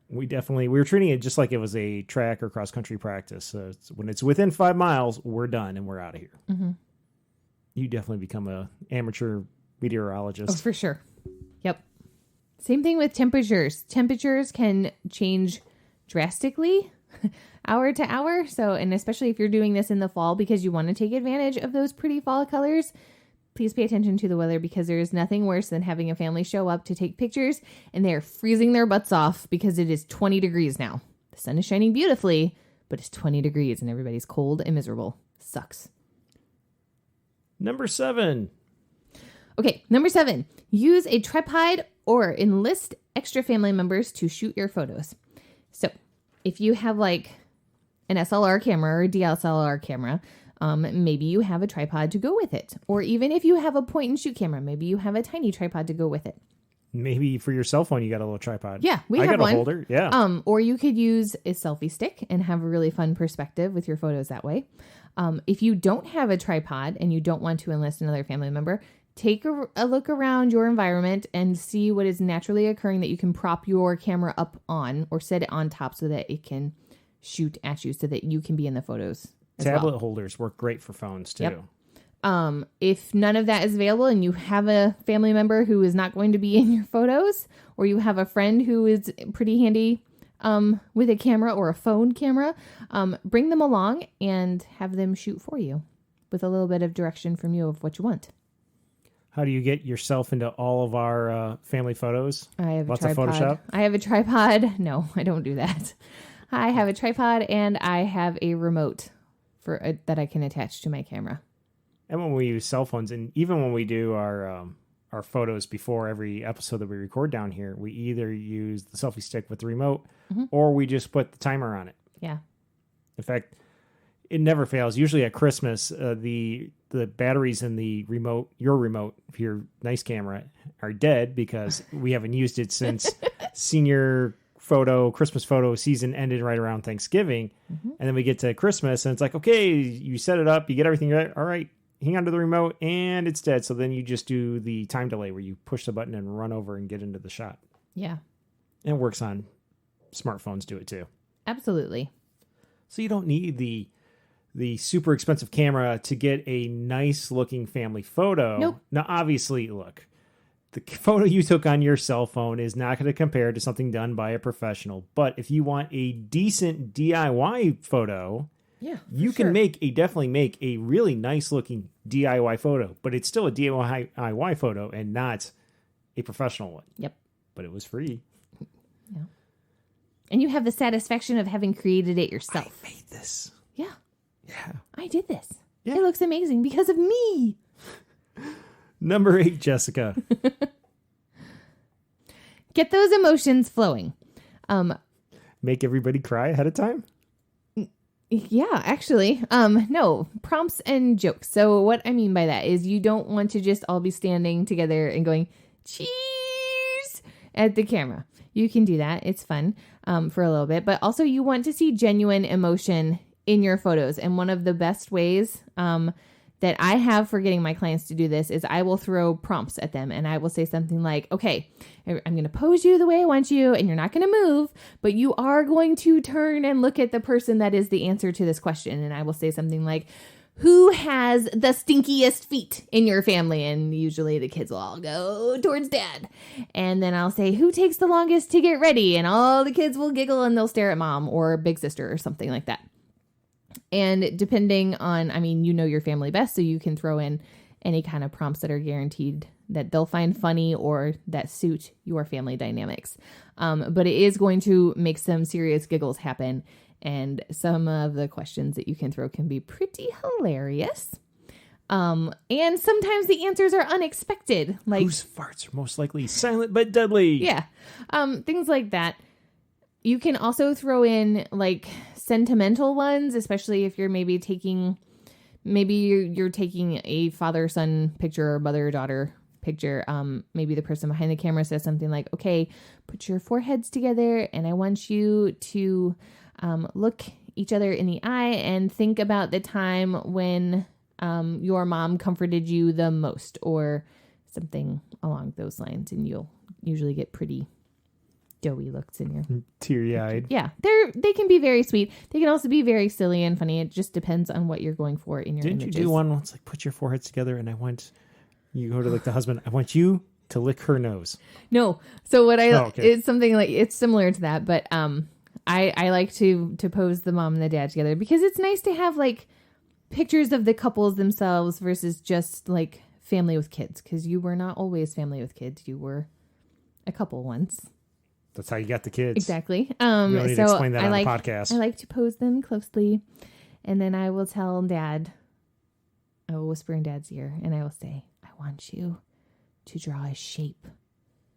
A: We were treating it just like it was a track or cross-country practice. So when it's within 5 miles, we're done and we're out of here. Mm-hmm. You definitely become an amateur meteorologist.
B: Oh, for sure. Yep. Same thing with temperatures. Temperatures can change drastically hour to hour. So, and especially if you're doing this in the fall because you want to take advantage of those pretty fall colors, please pay attention to the weather, because there is nothing worse than having a family show up to take pictures and they're freezing their butts off because it is 20 degrees now. The sun is shining beautifully, but it's 20 degrees and everybody's cold and miserable. Sucks.
A: Number 7.
B: Okay, number 7. Use a tripod or enlist extra family members to shoot your photos. So if you have like an SLR camera or a DSLR camera, maybe you have a tripod to go with it. Or even if you have a point and shoot camera, maybe you have a tiny tripod to go with it.
A: Maybe for your cell phone, you got a little tripod.
B: Yeah,
A: I
B: have
A: got a holder. Yeah.
B: Or you could use a selfie stick and have a really fun perspective with your photos that way. If you don't have a tripod and you don't want to enlist another family member, take a look around your environment and see what is naturally occurring that you can prop your camera up on or set it on top so that it can shoot at you so that you can be in the photos as
A: Tablet holders work great for phones too.
B: Yep. If none of that is available and you have a family member who is not going to be in your photos, or you have a friend who is pretty handy with a camera or a phone camera, bring them along and have them shoot for you with a little bit of direction from you of what you want.
A: How do you get yourself into all of our family photos?
B: I have
A: Lots
B: a tripod.
A: of Photoshop?
B: I have a tripod. No, I don't do that. I have a tripod and I have a remote that I can attach to my camera.
A: And when we use cell phones, and even when we do our photos before every episode that we record down here, we either use the selfie stick with the remote or we just put the timer on it.
B: Yeah.
A: In fact, it never fails. Usually at Christmas, the batteries in the remote, your remote, if your nice camera, are dead because we haven't used it since Christmas photo season ended right around Thanksgiving. And then we get to Christmas and it's like, okay, you set it up, you get everything right. All right, hang on to the remote and it's dead. So then you just do the time delay where you push the button and run over and get into the shot.
B: Yeah.
A: And it works on smartphones, do it too.
B: Absolutely.
A: So you don't need the super expensive camera to get a nice looking family photo.
B: Nope.
A: Now, obviously, look, the photo you took on your cell phone is not going to compare to something done by a professional. But if you want a decent DIY photo, you can definitely make a really nice looking DIY photo, but it's still a DIY photo and not a professional one.
B: Yep.
A: But it was free.
B: Yeah. And you have the satisfaction of having created it yourself.
A: I made this.
B: Yeah.
A: Yeah.
B: I did this.
A: Yeah.
B: It looks amazing because of me.
A: Number 8, Jessica.
B: Get those emotions flowing.
A: Make everybody cry ahead of time?
B: Yeah, actually. No, prompts and jokes. So what I mean by that is you don't want to just all be standing together and going, cheers at the camera. You can do that. It's fun for a little bit. But also you want to see genuine emotion in your photos. And one of the best ways that I have for getting my clients to do this is I will throw prompts at them and I will say something like, okay, I'm going to pose you the way I want you and you're not going to move, but you are going to turn and look at the person that is the answer to this question. And I will say something like, who has the stinkiest feet in your family? And usually the kids will all go towards dad. And then I'll say, who takes the longest to get ready? And all the kids will giggle and they'll stare at mom or big sister or something like that. And depending on, you know your family best, so you can throw in any kind of prompts that are guaranteed that they'll find funny or that suit your family dynamics. But it is going to make some serious giggles happen. And some of the questions that you can throw can be pretty hilarious. And sometimes the answers are unexpected. Like,
A: whose farts are most likely silent but deadly?
B: Yeah. Things like that. You can also throw in like sentimental ones, especially if you're maybe taking a father-son picture or mother-daughter picture. Maybe the person behind the camera says something like, okay, put your foreheads together and I want you to look each other in the eye and think about the time when your mom comforted you the most, or something along those lines. And you'll usually get pretty doughy looks in your
A: teary-eyed.
B: Yeah, they can be very sweet. They can also be very silly and funny. It just depends on what you're going for in your
A: Didn't
B: images.
A: you do one once, like put your foreheads together and you go to like the husband, I want you to lick her nose?
B: No. So what it's something like, it's similar to that, but I like to pose the mom and the dad together because it's nice to have like pictures of the couples themselves versus just like family with kids, because you were not always family with kids. You were a couple once.
A: That's how you got the kids.
B: Exactly.
A: We don't need to explain that on the podcast.
B: I like to pose them closely, and then I will tell Dad, I will whisper in Dad's ear, and I will say, I want you to draw a shape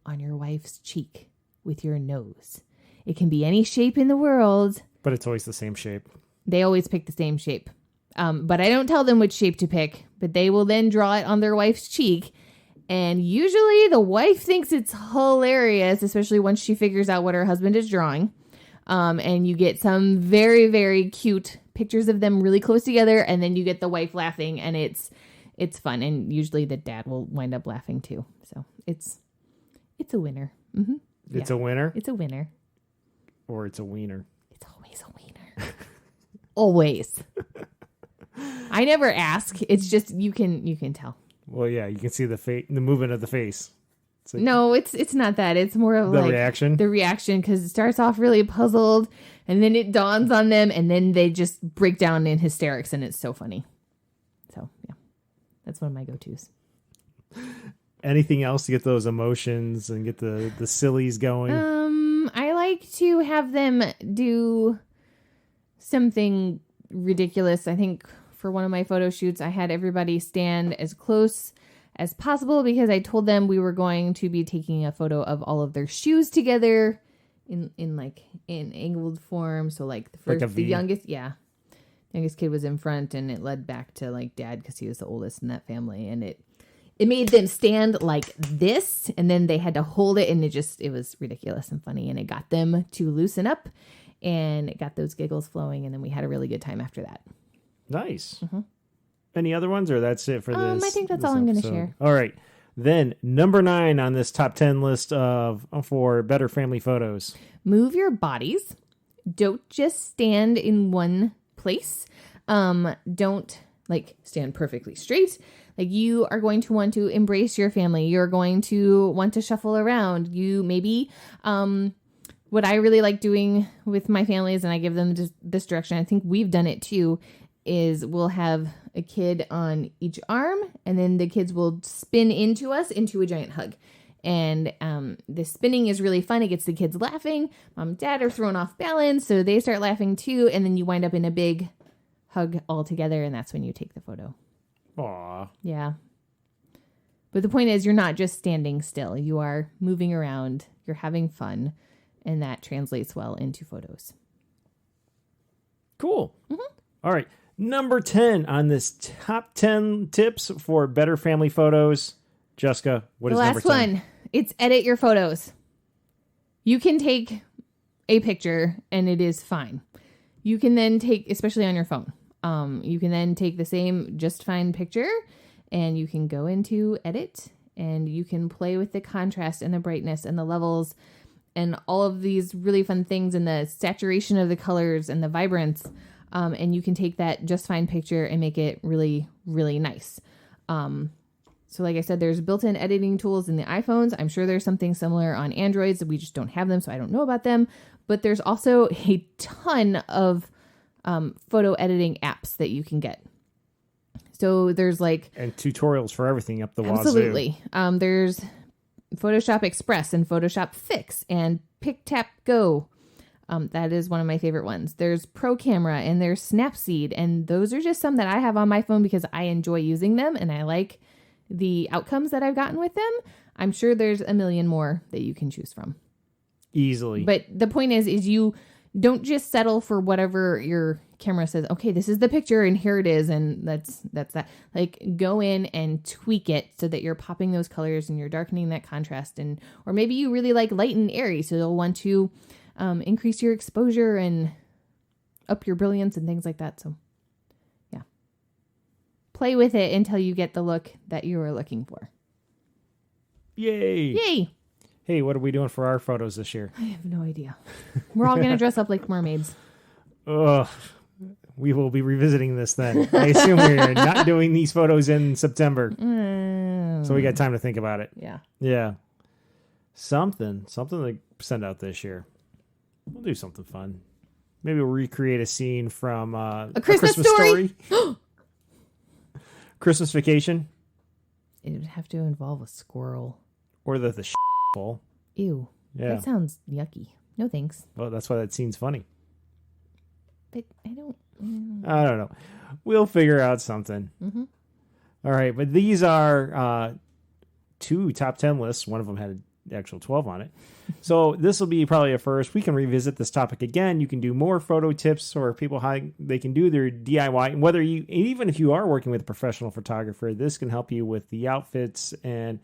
B: on your wife's cheek with your nose. It can be any shape in the world.
A: But it's always the same shape.
B: They always pick the same shape. But I don't tell them which shape to pick, but they will then draw it on their wife's cheek. And usually the wife thinks it's hilarious, especially once she figures out what her husband is drawing. And you get some very, very cute pictures of them really close together. And then you get the wife laughing, and it's fun. And usually the dad will wind up laughing too. So it's a winner. Mm-hmm.
A: It's a winner?
B: It's a winner.
A: Or it's a wiener?
B: It's always a wiener. Always. I never ask. It's just you can tell.
A: Well, yeah, you can see the movement of the face. Like,
B: no, it's not that. It's more of
A: the
B: like
A: reaction.
B: The reaction, because it starts off really puzzled, and then it dawns on them, and then they just break down in hysterics, and it's so funny. So yeah, that's one of my go-tos.
A: Anything else to get those emotions and get the sillies going?
B: I like to have them do something ridiculous. I think for one of my photo shoots, I had everybody stand as close as possible because I told them we were going to be taking a photo of all of their shoes together in angled form. So like the youngest kid was in front, and it led back to like dad because he was the oldest in that family, and it made them stand like this, and then they had to hold it, and it was ridiculous and funny, and it got them to loosen up, and it got those giggles flowing, and then we had a really good time after that.
A: Nice. Mm-hmm. Any other ones, or that's it for this?
B: I think that's all I'm going to share.
A: All right. Then number 9 on this top 10 list for better family photos.
B: Move your bodies. Don't just stand in one place. Don't stand perfectly straight. Like, you are going to want to embrace your family. You're going to want to shuffle around. You maybe, what I really like doing with my families, and I give them this direction, I think we've done it too, is we'll have a kid on each arm, and then the kids will spin into us into a giant hug. And the spinning is really fun. It gets the kids laughing. Mom and dad are thrown off balance, so they start laughing too, and then you wind up in a big hug all together, and that's when you take the photo.
A: Aw.
B: Yeah. But the point is, you're not just standing still. You are moving around. You're having fun, and that translates well into photos.
A: Cool. Mm-hmm. All right. Number 10 on this top 10 tips for better family photos. Jessica, what is number 10? The last one.
B: It's edit your photos. You can take a picture and it is fine. You can then take, especially on your phone, you can then take the same just fine picture and you can go into edit and you can play with the contrast and the brightness and the levels and all of these really fun things and the saturation of the colors and the vibrance. And you can take that just fine picture and make it really, really nice. So like I said, there's built-in editing tools in the iPhones. I'm sure there's something similar on Androids. We just don't have them, so I don't know about them. But there's also a ton of photo editing apps that you can get. So there's
A: and tutorials for everything up the wazoo.
B: Absolutely. There's Photoshop Express and Photoshop Fix and PicTapGo. That is one of my favorite ones. There's Pro Camera and there's Snapseed. And those are just some that I have on my phone because I enjoy using them and I like the outcomes that I've gotten with them. I'm sure there's a million more that you can choose from.
A: Easily.
B: But the point is you don't just settle for whatever your camera says, okay, this is the picture and here it is. And that's that. Go in and tweak it so that you're popping those colors and you're darkening that contrast. Or maybe you really like light and airy. So you'll want to increase your exposure and up your brilliance and things like that. So yeah, play with it until you get the look that you are looking for.
A: Yay. Hey, what are we doing for our photos this year?
B: I have no idea. We're all going to dress up like mermaids.
A: Ugh. We will be revisiting this then. I assume we're not doing these photos in September. So we got time to think about it. Yeah. Something to send out this year. We'll do something fun. Maybe we'll recreate a scene from A Christmas Story. Christmas Vacation.
B: It would have to involve a squirrel.
A: Or the bowl.
B: Ew. Yeah. That sounds yucky. No thanks.
A: Well, that's why that scene's funny.
B: But I don't
A: know. We'll figure out something. Mm-hmm. All right. But these are 2 top 10 lists. One of them had the actual 12 on it. So this will be probably a first. We can revisit this topic again. You can do more photo tips or people how they can do their DIY. And even if you are working with a professional photographer, this can help you with the outfits and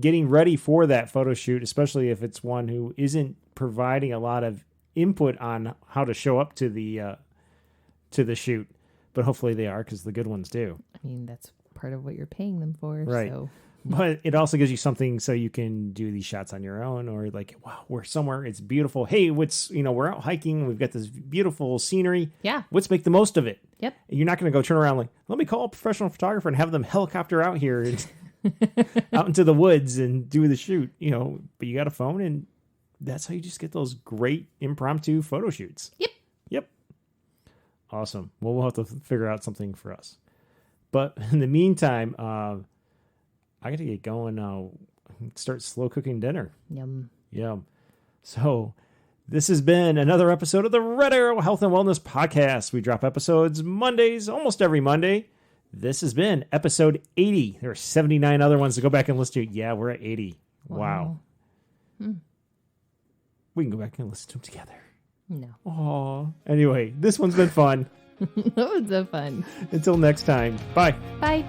A: getting ready for that photo shoot, especially if it's one who isn't providing a lot of input on how to show up to the shoot. But hopefully they are, because the good ones do.
B: I mean, that's part of what you're paying them for.
A: Right.
B: So.
A: But it also gives you something so you can do these shots on your own, or like, wow, we're somewhere, it's beautiful. Hey, we're out hiking. We've got this beautiful scenery.
B: Yeah.
A: Let's make the most of it.
B: Yep.
A: You're not going to go turn around like, let me call a professional photographer and have them helicopter out here and out into the woods and do the shoot, but you got a phone, and that's how you just get those great impromptu photo shoots. Yep. Awesome. Well, we'll have to figure out something for us. But in the meantime, I got to get going. Start slow cooking dinner. Yum. So this has been another episode of the Red Arrow Health and Wellness Podcast. We drop episodes Mondays, almost every Monday. This has been episode 80. There are 79 other ones to go back and listen to. Yeah, we're at 80. Wow. We can go back and listen to them together.
B: No.
A: Aw. Anyway, this one's been fun.
B: That was so fun.
A: Until next time. Bye.
B: Bye.